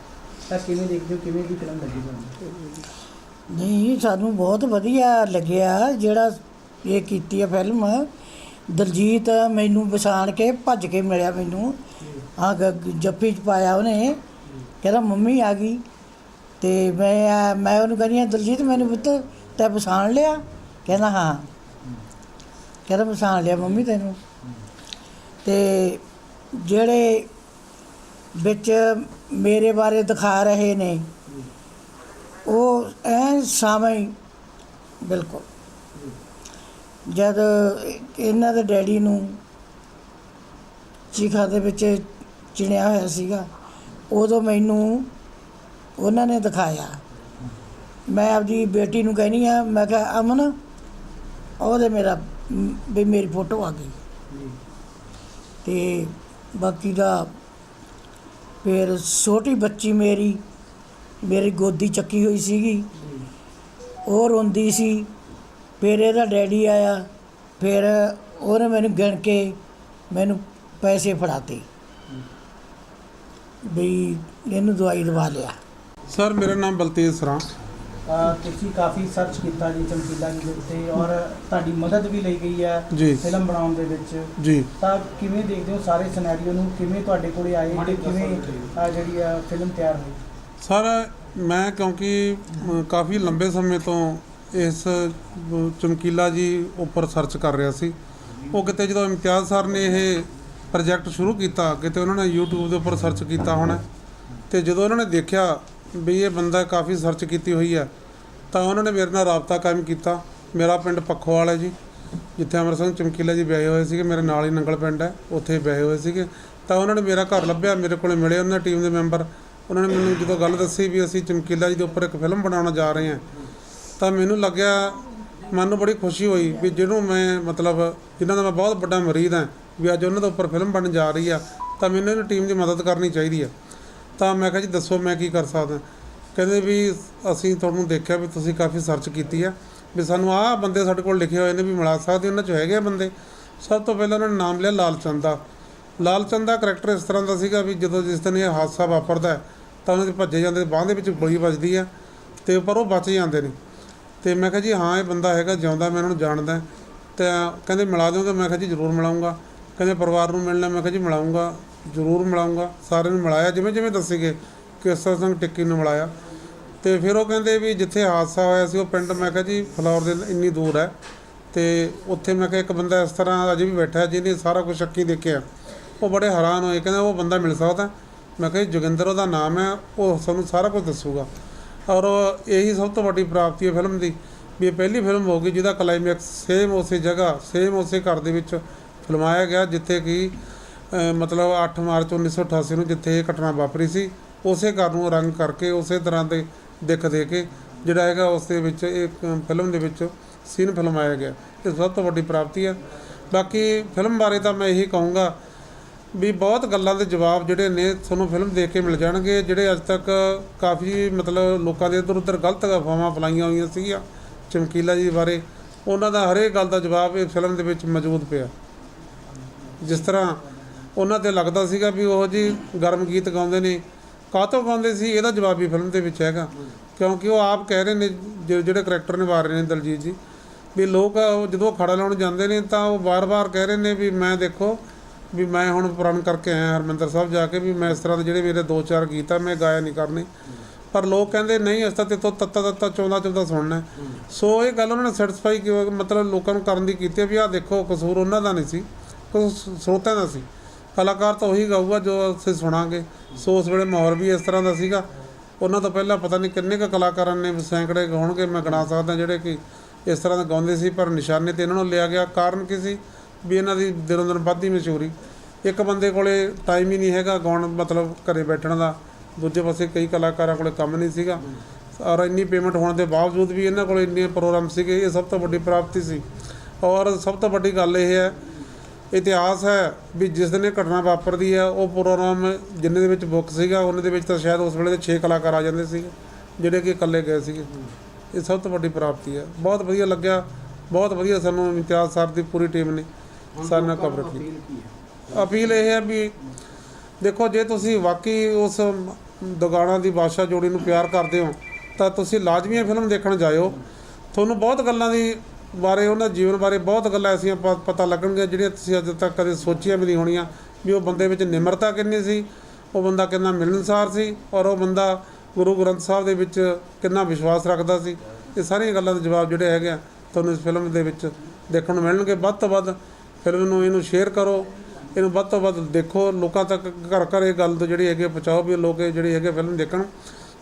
ਤਾਂ ਕਿਵੇਂ ਦੇਖਦੇ ਹੋ, ਕਿਵੇਂ ਦੀ ਫਿਲਮ ਲੱਗੀ ਤੁਹਾਨੂੰ? ਨਹੀਂ, ਸਾਨੂੰ ਬਹੁਤ ਵਧੀਆ ਲੱਗਿਆ ਜਿਹੜਾ ਇਹ ਕੀਤੀ ਹੈ ਫਿਲਮ। ਦਲਜੀਤ ਮੈਨੂੰ ਪਛਾਣ ਕੇ ਭੱਜ ਕੇ ਮਿਲਿਆ ਮੈਨੂੰ, ਜੱਫੀ 'ਚ ਪਾਇਆ ਉਹਨੇ, ਕਹਿੰਦਾ ਮੰਮੀ ਆ ਗਈ। ਅਤੇ ਮੈਂ ਉਹਨੂੰ ਕਹਿੰਦੀ ਹਾਂ ਦਲਜੀਤ ਮੈਨੂੰ ਪੁੱਤ ਤੈਂ ਪਛਾਣ ਲਿਆ? ਕਹਿੰਦਾ ਹਾਂ। ਕਹਿੰਦਾ ਪਛਾਣ ਲਿਆ ਮੰਮੀ ਤੈਨੂੰ। ਅਤੇ ਜਿਹੜੇ ਵਿੱਚ ਮੇਰੇ ਬਾਰੇ ਦਿਖਾ ਰਹੇ ਨੇ ਉਹ ਐਨ ਸਾਵੇਂ ਹੀ ਬਿਲਕੁਲ। ਜਦ ਇਹਨਾਂ ਦੇ ਡੈਡੀ ਨੂੰ ਚੀਖਾ ਦੇ ਵਿੱਚ ਚਿਣਿਆ ਹੋਇਆ ਸੀਗਾ, ਉਦੋਂ ਮੈਨੂੰ ਉਹਨਾਂ ਨੇ ਦਿਖਾਇਆ। ਮੈਂ ਆਪਦੀ ਬੇਟੀ ਨੂੰ ਕਹਿੰਦੀ ਹਾਂ, ਮੈਂ ਕਿਹਾ ਅਮਨ ਉਹਦੇ ਮੇਰਾ ਵੀ ਮੇਰੀ ਫੋਟੋ ਆ ਗਈ। ਅਤੇ ਬਾਕੀ ਦਾ ਫਿਰ ਛੋਟੀ ਬੱਚੀ ਮੇਰੀ ਗੋਦੀ ਚੱਕੀ ਹੋਈ ਸੀਗੀ, ਉਹ ਰੋਂਦੀ ਸੀ। ਫਿਰ ਇਹਦਾ ਡੈਡੀ ਆਇਆ, ਫਿਰ ਉਹਨੇ ਮੈਨੂੰ ਗਿਣ ਕੇ ਮੈਨੂੰ ਪੈਸੇ ਫੜਾਤੇ ਵੀ ਇਹਨੂੰ ਦਵਾਈ ਦਵਾ ਲਿਆ। ਸਰ ਮੇਰਾ ਨਾਮ ਬਲਤੇਜ ਸਰਾਂ। ਤੁਸੀਂ ਕਾਫੀ ਸਰਚ ਕੀਤਾ ਜੀ ਚਮਕੀਲਾ ਜੀ ਦੇ ਉੱਤੇ, ਔਰ ਤੁਹਾਡੀ ਮਦਦ ਵੀ ਲਈ ਗਈ ਹੈ ਜੀ। ਫਿਲਮ ਬਣਾਉਣ ਦੇ ਵਿੱਚ ਜੀ। ਤਾਂ ਕਿਵੇਂ ਦੇਖਦੇ ਹੋ ਸਾਰੇ ਸਿਨੈਰੀਓ ਨੂੰ, ਕਿਵੇਂ ਤੁਹਾਡੇ ਕੋਲੇ ਆਏ ਤੇ ਕਿਵੇਂ ਜਿਹੜੀ ਆ ਫਿਲਮ ਤਿਆਰ ਹੋਈ? ਸਰ ਮੈਂ ਕਿਉਂਕਿ ਕਾਫੀ ਲੰਬੇ ਸਮੇਂ ਤੋਂ ਇਸ ਚਮਕੀਲਾ ਜੀ ਉੱਪਰ ਸਰਚ ਕਰ ਰਿਹਾ ਸੀ। ਉਹ ਕਿਤੇ ਜਦੋਂ ਇਮਤਿਆਜ਼ ਸਰ ਨੇ ਇਹ ਪ੍ਰੋਜੈਕਟ ਸ਼ੁਰੂ ਕੀਤਾ, ਕਿਤੇ ਉਹਨਾਂ ਨੇ YouTube ਦੇ ਉੱਪਰ ਸਰਚ ਕੀਤਾ ਹੋਣਾ, ਅਤੇ ਜਦੋਂ ਉਹਨਾਂ ਨੇ ਦੇਖਿਆ ਵੀ ਇਹ ਬੰਦਾ ਕਾਫੀ ਸਰਚ ਕੀਤੀ ਹੋਈ ਹੈ, ਤਾਂ ਉਹਨਾਂ ਨੇ ਮੇਰੇ ਨਾਲ ਰਾਬਤਾ ਕਾਇਮ ਕੀਤਾ। ਮੇਰਾ ਪਿੰਡ ਪੱਖੋਵਾਲ ਹੈ ਜੀ, ਜਿੱਥੇ ਅਮਰ ਸਿੰਘ ਚਮਕੀਲਾ ਜੀ ਵਿਆਹੇ ਹੋਏ ਸੀਗੇ। ਮੇਰੇ ਨਾਲ ਹੀ ਨੰਗਲ ਪਿੰਡ ਹੈ, ਉੱਥੇ ਵਿਆਹੇ ਹੋਏ ਸੀਗੇ। ਤਾਂ ਉਹਨਾਂ ਨੇ ਮੇਰਾ ਘਰ ਲੱਭਿਆ, ਮੇਰੇ ਕੋਲ ਮਿਲੇ ਉਹਨਾਂ ਦੀ ਟੀਮ ਦੇ ਮੈਂਬਰ। ਉਹਨਾਂ ਨੇ ਮੈਨੂੰ ਜਦੋਂ ਗੱਲ ਦੱਸੀ ਵੀ ਅਸੀਂ ਚਮਕੀਲਾ ਜੀ ਦੇ ਉੱਪਰ ਇੱਕ ਫਿਲਮ ਬਣਾਉਣ ਜਾ ਰਹੇ ਹਾਂ, ਤਾਂ ਮੈਨੂੰ ਲੱਗਿਆ, ਮਨ ਨੂੰ ਬੜੀ ਖੁਸ਼ੀ ਹੋਈ ਵੀ ਜਿਹਨੂੰ ਮੈਂ ਮਤਲਬ ਜਿਨ੍ਹਾਂ ਦਾ ਮੈਂ ਬਹੁਤ ਵੱਡਾ ਮਰੀਦ ਹਾਂ, ਵੀ ਅੱਜ ਉਹਨਾਂ ਦੇ ਉੱਪਰ ਫਿਲਮ ਬਣਨ ਜਾ ਰਹੀ ਆ, ਤਾਂ ਮੈਨੂੰ ਇਹਨਾਂ ਟੀਮ ਦੀ ਮਦਦ ਕਰਨੀ ਚਾਹੀਦੀ ਆ। ਤਾਂ ਮੈਂ ਕਿਹਾ ਜੀ ਦੱਸੋ ਮੈਂ ਕੀ ਕਰ ਸਕਦਾ। ਕਹਿੰਦੇ ਵੀ ਅਸੀਂ ਤੁਹਾਨੂੰ ਦੇਖਿਆ ਵੀ ਤੁਸੀਂ ਕਾਫੀ ਸਰਚ ਕੀਤੀ ਆ, ਵੀ ਸਾਨੂੰ ਆਹ ਬੰਦੇ ਸਾਡੇ ਕੋਲ ਲਿਖੇ ਹੋਏ ਨੇ ਵੀ ਮਿਲਾ ਸਕਦੇ, ਉਹਨਾਂ 'ਚ ਹੈਗੇ ਆ ਬੰਦੇ। ਸਭ ਤੋਂ ਪਹਿਲਾਂ ਉਹਨਾਂ ਨੇ ਨਾਮ ਲਿਆ ਲਾਲਚੰਦ ਦਾ। ਲਾਲਚੰਦ ਦਾ ਕਰੈਕਟਰ ਇਸ ਤਰ੍ਹਾਂ ਦਾ ਸੀਗਾ ਵੀ ਜਦੋਂ ਜਿਸ ਦਿਨ ਇਹ ਹਾਦਸਾ ਵਾਪਰਦਾ ਤਾਂ ਉਹਨਾਂ ਦੇ ਭੱਜੇ ਜਾਂਦੇ, ਬਾਂਹ ਦੇ ਵਿੱਚ ਗੋਲੀ ਵੱਜਦੀ ਆ, ਅਤੇ ਪਰ ਉਹ ਬਚ ਜਾਂਦੇ ਨੇ। ਅਤੇ ਮੈਂ ਕਿਹਾ ਜੀ ਹਾਂ ਇਹ ਬੰਦਾ ਹੈਗਾ ਜਿਉਂਦਾ, ਮੈਂ ਇਹਨਾਂ ਨੂੰ ਜਾਣਦਾ। ਤਾਂ ਕਹਿੰਦੇ ਮਿਲਾ ਦਿਓ, ਤਾਂ ਮੈਂ ਕਿਹਾ ਜੀ ਜ਼ਰੂਰ ਮਿਲਾਊਂਗਾ। ਕਹਿੰਦੇ ਪਰਿਵਾਰ ਨੂੰ ਮਿਲਣਾ, ਮੈਂ ਕਿਹਾ ਜੀ ਮਿਲਾਊਂਗਾ, ਜ਼ਰੂਰ ਮਿਲਾਊਂਗਾ। ਸਾਰਿਆਂ ਨੂੰ ਮਿਲਾਇਆ ਜਿਵੇਂ ਜਿਵੇਂ ਦੱਸੀਗੇ, ਕੇਸਰ ਸਿੰਘ ਟਿੱਕੀ ਨੂੰ ਮਿਲਾਇਆ। ਅਤੇ ਫਿਰ ਉਹ ਕਹਿੰਦੇ ਵੀ ਜਿੱਥੇ ਹਾਦਸਾ ਹੋਇਆ ਸੀ ਉਹ ਪਿੰਡ, ਮੈਂ ਕਿਹਾ ਜੀ ਫਲੌਰ ਦੇ ਇੰਨੀ ਦੂਰ ਹੈ, ਅਤੇ ਉੱਥੇ ਮੈਂ ਕਿਹਾ ਇੱਕ ਬੰਦਾ ਇਸ ਤਰ੍ਹਾਂ ਅਜੇ ਵੀ ਬੈਠਾ ਜਿਹਨੇ ਸਾਰਾ ਕੁਝ ਅੱਖੀਂ ਦੇਖਿਆ। ਉਹ ਬੜੇ ਹੈਰਾਨ ਹੋਏ, ਕਹਿੰਦੇ ਉਹ ਬੰਦਾ ਮਿਲ ਸਕਦਾ? ਮੈਂ ਕਿਹਾ ਜੀ ਜੋਗਿੰਦਰ ਉਹਦਾ ਨਾਮ ਹੈ, ਉਹ ਸਾਨੂੰ ਸਾਰਾ ਕੁਝ ਦੱਸੂਗਾ। ਔਰ ਇਹੀ ਸਭ ਤੋਂ ਵੱਡੀ ਪ੍ਰਾਪਤੀ ਹੈ ਫਿਲਮ ਦੀ, ਵੀ ਇਹ ਪਹਿਲੀ ਫਿਲਮ ਹੋਊਗੀ ਜਿਹਦਾ ਕਲਾਈਮੈਕਸ ਸੇਮ ਉਸੇ ਜਗ੍ਹਾ, ਸੇਮ ਉਸੇ ਘਰ ਦੇ ਵਿੱਚ ਫਿਲਮਾਇਆ ਗਿਆ ਜਿੱਥੇ ਕਿ ਮਤਲਬ 8 ਮਾਰਚ 1988 ਨੂੰ ਜਿੱਥੇ ਇਹ ਘਟਨਾ ਵਾਪਰੀ ਸੀ, ਉਸੇ ਘਰ ਨੂੰ ਰੰਗ ਕਰਕੇ ਉਸੇ ਤਰ੍ਹਾਂ ਦੇ ਦਿੱਖ ਦੇ ਕੇ ਜਿਹੜਾ ਹੈਗਾ ਉਸ ਦੇ ਵਿੱਚ ਇਹ ਫਿਲਮ ਦੇ ਵਿੱਚ ਸੀਨ ਫਿਲਮਾਇਆ ਗਿਆ। ਇਹ ਸਭ ਤੋਂ ਵੱਡੀ ਪ੍ਰਾਪਤੀ ਹੈ। ਬਾਕੀ ਫਿਲਮ ਬਾਰੇ ਤਾਂ ਮੈਂ ਇਹੀ ਕਹੂੰਗਾ ਵੀ ਬਹੁਤ ਗੱਲਾਂ ਦੇ ਜਵਾਬ ਜਿਹੜੇ ਨੇ ਤੁਹਾਨੂੰ ਫਿਲਮ ਦੇਖ ਕੇ ਮਿਲ ਜਾਣਗੇ, ਜਿਹੜੇ ਅੱਜ ਤੱਕ ਕਾਫੀ ਮਤਲਬ ਲੋਕਾਂ ਦੇ ਇੱਧਰ ਉੱਧਰ ਗਲਤ ਅਫਵਾਹਾਂ ਫੈਲਾਈਆਂ ਹੋਈਆਂ ਸੀਗੀਆਂ ਚਮਕੀਲਾ ਜੀ ਬਾਰੇ, ਉਹਨਾਂ ਦਾ ਹਰੇਕ ਗੱਲ ਦਾ ਜਵਾਬ ਇਹ ਫਿਲਮ ਦੇ ਵਿੱਚ ਮੌਜੂਦ ਪਿਆ। ਜਿਸ ਤਰ੍ਹਾਂ ਉਹਨਾਂ 'ਤੇ ਲੱਗਦਾ ਸੀਗਾ ਵੀ ਉਹ ਜੀ ਗਰਮ ਗੀਤ ਗਾਉਂਦੇ ਨੇ, ਕਾਹਤੋਂ ਗਾਉਂਦੇ ਸੀ, ਇਹਦਾ ਜਵਾਬ ਵੀ ਫਿਲਮ ਦੇ ਵਿੱਚ ਹੈਗਾ। ਕਿਉਂਕਿ ਉਹ ਆਪ ਕਹਿ ਰਹੇ ਨੇ, ਜਿਹੜੇ ਕਰੈਕਟਰ ਨਿਭਾ ਰਹੇ ਨੇ ਦਲਜੀਤ ਜੀ, ਵੀ ਲੋਕ ਜਦੋਂ ਖੜਾ ਲਾਉਣ ਜਾਂਦੇ ਨੇ ਤਾਂ ਉਹ ਵਾਰ-ਵਾਰ ਕਹਿ ਰਹੇ ਨੇ ਵੀ ਮੈਂ ਦੇਖੋ ਵੀ ਮੈਂ ਹੁਣ ਪ੍ਰਣ ਕਰਕੇ ਆਇਆ ਹਰਿਮੰਦਰ ਸਾਹਿਬ ਜਾ ਕੇ, ਵੀ ਮੈਂ ਇਸ ਤਰ੍ਹਾਂ ਦੇ ਜਿਹੜੇ ਮੇਰੇ 2-4 ਗੀਤ ਆ ਮੈਂ ਗਾਇਆ ਨਹੀਂ ਕਰਨੇ। ਪਰ ਲੋਕ ਕਹਿੰਦੇ ਨਹੀਂ ਅਸੀਂ ਤਾਂ ਤੇਤੋਂ ਤੱਤਾ ਚੌਂਦਾ ਸੁਣਨਾ। ਸੋ ਇਹ ਗੱਲ ਉਹਨਾਂ ਨੇ ਸੈਟਿਸਫਾਈ ਮਤਲਬ ਲੋਕਾਂ ਨੂੰ ਕਰਨ ਦੀ ਕੀਤੀ ਵੀ ਆਹ ਦੇਖੋ ਕਸੂਰ ਉਹਨਾਂ ਦਾ ਨਹੀਂ ਸੀ, ਕਸੂਰ ਸਰੋਤਿਆਂ ਦਾ ਸੀ। ਕਲਾਕਾਰ ਤਾਂ ਉਹੀ ਗਾਊਗਾ ਜੋ ਅਸੀਂ ਸੁਣਾਂਗੇ। ਸੋ ਉਸ ਵੇਲੇ ਮਾਹੌਲ ਵੀ ਇਸ ਤਰ੍ਹਾਂ ਦਾ ਸੀਗਾ। ਉਹਨਾਂ ਤੋਂ ਪਹਿਲਾਂ ਪਤਾ ਨਹੀਂ ਕਿੰਨੇ ਕੁ ਕਲਾਕਾਰਾਂ ਨੇ, ਸੈਂਕੜੇ ਹੋਣਗੇ ਮੈਂ ਗਿਣਾ ਸਕਦਾ, ਜਿਹੜੇ ਕਿ ਇਸ ਤਰ੍ਹਾਂ ਦਾ ਗਾਉਂਦੇ ਸੀ, ਪਰ ਨਿਸ਼ਾਨੇ 'ਤੇ ਇਹਨਾਂ ਨੂੰ ਲਿਆ ਗਿਆ। ਕਾਰਨ ਕੀ ਸੀ ਵੀ ਇਹਨਾਂ ਦੀ ਦਿਨੋਂ ਦਿਨ ਵੱਧਦੀ ਮਸ਼ਹੂਰੀ। ਇੱਕ ਬੰਦੇ ਕੋਲ ਟਾਈਮ ਹੀ ਨਹੀਂ ਹੈਗਾ ਗਾਉਣ ਮਤਲਬ ਘਰੇ ਬੈਠਣ ਦਾ, ਦੂਜੇ ਪਾਸੇ ਕਈ ਕਲਾਕਾਰਾਂ ਕੋਲ ਕੰਮ ਨਹੀਂ ਸੀਗਾ, ਔਰ ਇੰਨੀ ਪੇਮੈਂਟ ਹੋਣ ਦੇ ਬਾਵਜੂਦ ਵੀ ਇਹਨਾਂ ਕੋਲ ਇੰਨੇ ਪ੍ਰੋਗਰਾਮ ਸੀਗੇ। ਇਹ ਸਭ ਤੋਂ ਵੱਡੀ ਪ੍ਰਾਪਤੀ ਸੀ। ਔਰ ਸਭ ਤੋਂ ਵੱਡੀ ਗੱਲ ਇਹ ਹੈ, ਇਤਿਹਾਸ ਹੈ ਵੀ ਜਿਸ ਦਿਨ ਇਹ ਘਟਨਾ ਵਾਪਰਦੀ ਹੈ ਉਹ ਪ੍ਰੋਗਰਾਮ ਜਿੰਨੇ ਦੇ ਵਿੱਚ ਬੁੱਕ ਸੀਗਾ ਉਹਨਾਂ ਦੇ ਵਿੱਚ ਤਾਂ ਸ਼ਾਇਦ ਉਸ ਵੇਲੇ ਦੇ 6 ਕਲਾਕਾਰ ਆ ਜਾਂਦੇ ਸੀਗੇ ਜਿਹੜੇ ਕਿ ਇਕੱਲੇ ਗਏ ਸੀਗੇ। ਇਹ ਸਭ ਤੋਂ ਵੱਡੀ ਪ੍ਰਾਪਤੀ ਹੈ। ਬਹੁਤ ਵਧੀਆ ਲੱਗਿਆ, ਬਹੁਤ ਵਧੀਆ ਸਾਨੂੰ ਇਮਤਿਆਜ਼ ਸਰ ਦੀ ਪੂਰੀ ਟੀਮ ਨੇ ਸਾਰੇ ਨਾਲ ਕਵਰ ਕੀਤੀ। ਅਪੀਲ ਇਹ ਹੈ ਵੀ ਦੇਖੋ, ਜੇ ਤੁਸੀਂ ਵਾਕਈ ਉਸ ਦੁਗਾਣਾ ਦੀ ਬਾਦਸ਼ਾਹ ਜੋੜੀ ਨੂੰ ਪਿਆਰ ਕਰਦੇ ਹੋ ਤਾਂ ਤੁਸੀਂ ਲਾਜ਼ਮੀ ਇਹ ਫਿਲਮ ਦੇਖਣ ਜਾਇਓ। ਤੁਹਾਨੂੰ ਬਹੁਤ ਗੱਲਾਂ ਦੀ ਬਾਰੇ, ਉਹਨਾਂ ਜੀਵਨ ਬਾਰੇ ਬਹੁਤ ਗੱਲਾਂ ਐਸੀਆਂ ਪਤਾ ਲੱਗਣਗੀਆਂ ਜਿਹੜੀਆਂ ਤੁਸੀਂ ਅੱਜ ਤੱਕ ਕਦੇ ਸੋਚੀਆਂ ਵੀ ਨਹੀਂ ਹੋਣੀਆਂ, ਵੀ ਉਹ ਬੰਦੇ ਵਿੱਚ ਨਿਮਰਤਾ ਕਿੰਨੀ ਸੀ, ਉਹ ਬੰਦਾ ਕਿੰਨਾ ਮਿਲਣਸਾਰ ਸੀ, ਔਰ ਉਹ ਬੰਦਾ ਗੁਰੂ ਗ੍ਰੰਥ ਸਾਹਿਬ ਦੇ ਵਿੱਚ ਕਿੰਨਾ ਵਿਸ਼ਵਾਸ ਰੱਖਦਾ ਸੀ। ਇਹ ਸਾਰੀਆਂ ਗੱਲਾਂ ਦੇ ਜਵਾਬ ਜਿਹੜੇ ਹੈਗੇ ਆ ਤੁਹਾਨੂੰ ਇਸ ਫਿਲਮ ਦੇ ਵਿੱਚ ਦੇਖਣ ਨੂੰ ਮਿਲਣਗੇ। ਵੱਧ ਤੋਂ ਵੱਧ ਫਿਲਮ ਨੂੰ ਇਹਨੂੰ ਸ਼ੇਅਰ ਕਰੋ, ਇਹਨੂੰ ਵੱਧ ਤੋਂ ਵੱਧ ਦੇਖੋ, ਲੋਕਾਂ ਤੱਕ ਘਰ ਘਰ ਇਹ ਗੱਲ ਜਿਹੜੀ ਹੈਗੀ ਪਹੁੰਚਾਓ ਵੀ ਲੋਕ ਇਹ ਜਿਹੜੀ ਹੈਗੇ ਫਿਲਮ ਦੇਖਣ।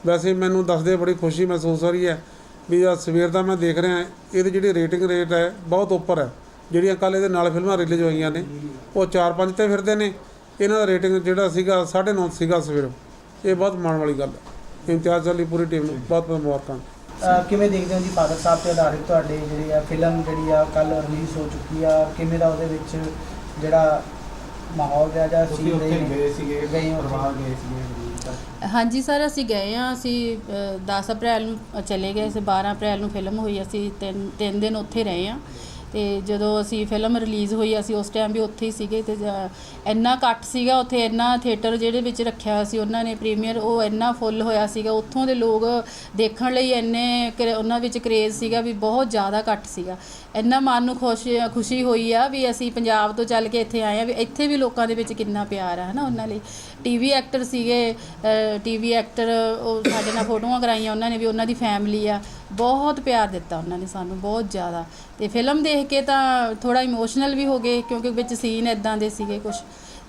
ਵੈਸੇ ਮੈਨੂੰ ਦੱਸਦੇ ਬੜੀ ਖੁਸ਼ੀ ਮਹਿਸੂਸ ਹੋ ਰਹੀ ਹੈ ਵੀ ਆ ਸਵੇਰ ਦਾ ਮੈਂ ਦੇਖ ਰਿਹਾ, ਇਹਦੀ ਜਿਹੜੀ ਰੇਟਿੰਗ ਰੇਟ ਹੈ ਬਹੁਤ ਉੱਪਰ ਹੈ। ਜਿਹੜੀਆਂ ਕੱਲ੍ਹ ਇਹਦੇ ਨਾਲ ਫਿਲਮਾਂ ਰਿਲੀਜ਼ ਹੋਈਆਂ ਨੇ ਉਹ 4-5 ਤੇ ਫਿਰਦੇ ਨੇ, ਇਹਨਾਂ ਦਾ ਰੇਟਿੰਗ ਜਿਹੜਾ ਸੀਗਾ 9.5 ਸੀਗਾ ਸਵੇਰ। ਇਹ ਬਹੁਤ ਮਾਣ ਵਾਲੀ ਗੱਲ ਹੈ। ਇਮਤਿਆਜ਼ ਅਲੀ ਪੂਰੀ ਟੀਮ ਨੂੰ ਬਹੁਤ ਬਹੁਤ ਮੁਬਾਰਕਾਂ। ਕਿਵੇਂ ਦੇਖਦੇ ਹੋ ਜੀ ਫਾਦਰ ਸਾਹਿਬ ਤੇ ਆਧਾਰਿਤ ਤੁਹਾਡੇ ਜਿਹੜੀ ਆ ਫਿਲਮ ਜਿਹੜੀ ਆ ਕੱਲ ਰਿਲੀਜ਼ ਹੋ ਚੁੱਕੀ ਆ, ਕਿਵੇਂ ਦਾ ਉਹਦੇ ਵਿੱਚ ਜਿਹੜਾ ਮਾਹੌਲ ਰਿਹਾ ਜਾਂ ਸੀਨ ਗਏ ਸੀਗੇ ਪਰਿਵਾਰ ਗਏ ਸੀਗੇ? ਹਾਂਜੀ ਸਰ, ਅਸੀਂ ਗਏ ਹਾਂ। ਅਸੀਂ 10 ਅਪ੍ਰੈਲ ਨੂੰ ਚਲੇ ਗਏ ਸੀ, 12 ਅਪ੍ਰੈਲ ਨੂੰ ਫਿਲਮ ਹੋਈ। ਅਸੀਂ ਤਿੰਨ ਦਿਨ ਉੱਥੇ ਰਹੇ ਹਾਂ। ਅਤੇ ਜਦੋਂ ਅਸੀਂ ਫਿਲਮ ਰਿਲੀਜ਼ ਹੋਈ ਅਸੀਂ ਉਸ ਟਾਈਮ ਵੀ ਉੱਥੇ ਹੀ ਸੀਗੇ। ਅਤੇ ਇੰਨਾ ਇਕੱਠ ਸੀਗਾ ਉੱਥੇ, ਇੰਨਾ ਥੀਏਟਰ ਜਿਹੜੇ ਵਿੱਚ ਰੱਖਿਆ ਹੋਇਆ ਸੀ ਉਹਨਾਂ ਨੇ ਪ੍ਰੀਮੀਅਰ, ਉਹ ਇੰਨਾ ਫੁੱਲ ਹੋਇਆ ਸੀਗਾ। ਉੱਥੋਂ ਦੇ ਲੋਕ ਦੇਖਣ ਲਈ ਇੰਨੇ ਉਹਨਾਂ ਵਿੱਚ ਕਰੇਜ਼ ਸੀਗਾ ਵੀ ਬਹੁਤ ਜ਼ਿਆਦਾ ਇਕੱਠ ਸੀਗਾ। ਇੰਨਾ ਮਨ ਨੂੰ ਖੁਸ਼ੀ ਹੋਈ ਆ ਵੀ ਅਸੀਂ ਪੰਜਾਬ ਤੋਂ ਚੱਲ ਕੇ ਇੱਥੇ ਆਏ ਹਾਂ, ਵੀ ਇੱਥੇ ਵੀ ਲੋਕਾਂ ਦੇ ਵਿੱਚ ਕਿੰਨਾ ਪਿਆਰ ਆ ਹੈ ਨਾ ਉਹਨਾਂ ਲਈ। ਟੀਵੀ ਐਕਟਰ ਸੀਗੇ, ਟੀਵੀ ਐਕਟਰ ਉਹ ਸਾਡੇ ਨਾਲ ਫੋਟੋਆਂ ਕਰਾਈਆਂ ਉਹਨਾਂ ਨੇ ਵੀ, ਉਹਨਾਂ ਦੀ ਫੈਮਿਲੀ ਆ, ਬਹੁਤ ਪਿਆਰ ਦਿੱਤਾ ਉਹਨਾਂ ਨੇ ਸਾਨੂੰ, ਬਹੁਤ ਜ਼ਿਆਦਾ। ਅਤੇ ਫਿਲਮ ਦੇਖ ਕੇ ਤਾਂ ਥੋੜ੍ਹਾ ਇਮੋਸ਼ਨਲ ਵੀ ਹੋ ਗਏ ਕਿਉਂਕਿ ਵਿੱਚ ਸੀਨ ਇੱਦਾਂ ਦੇ ਸੀਗੇ ਕੁਛ,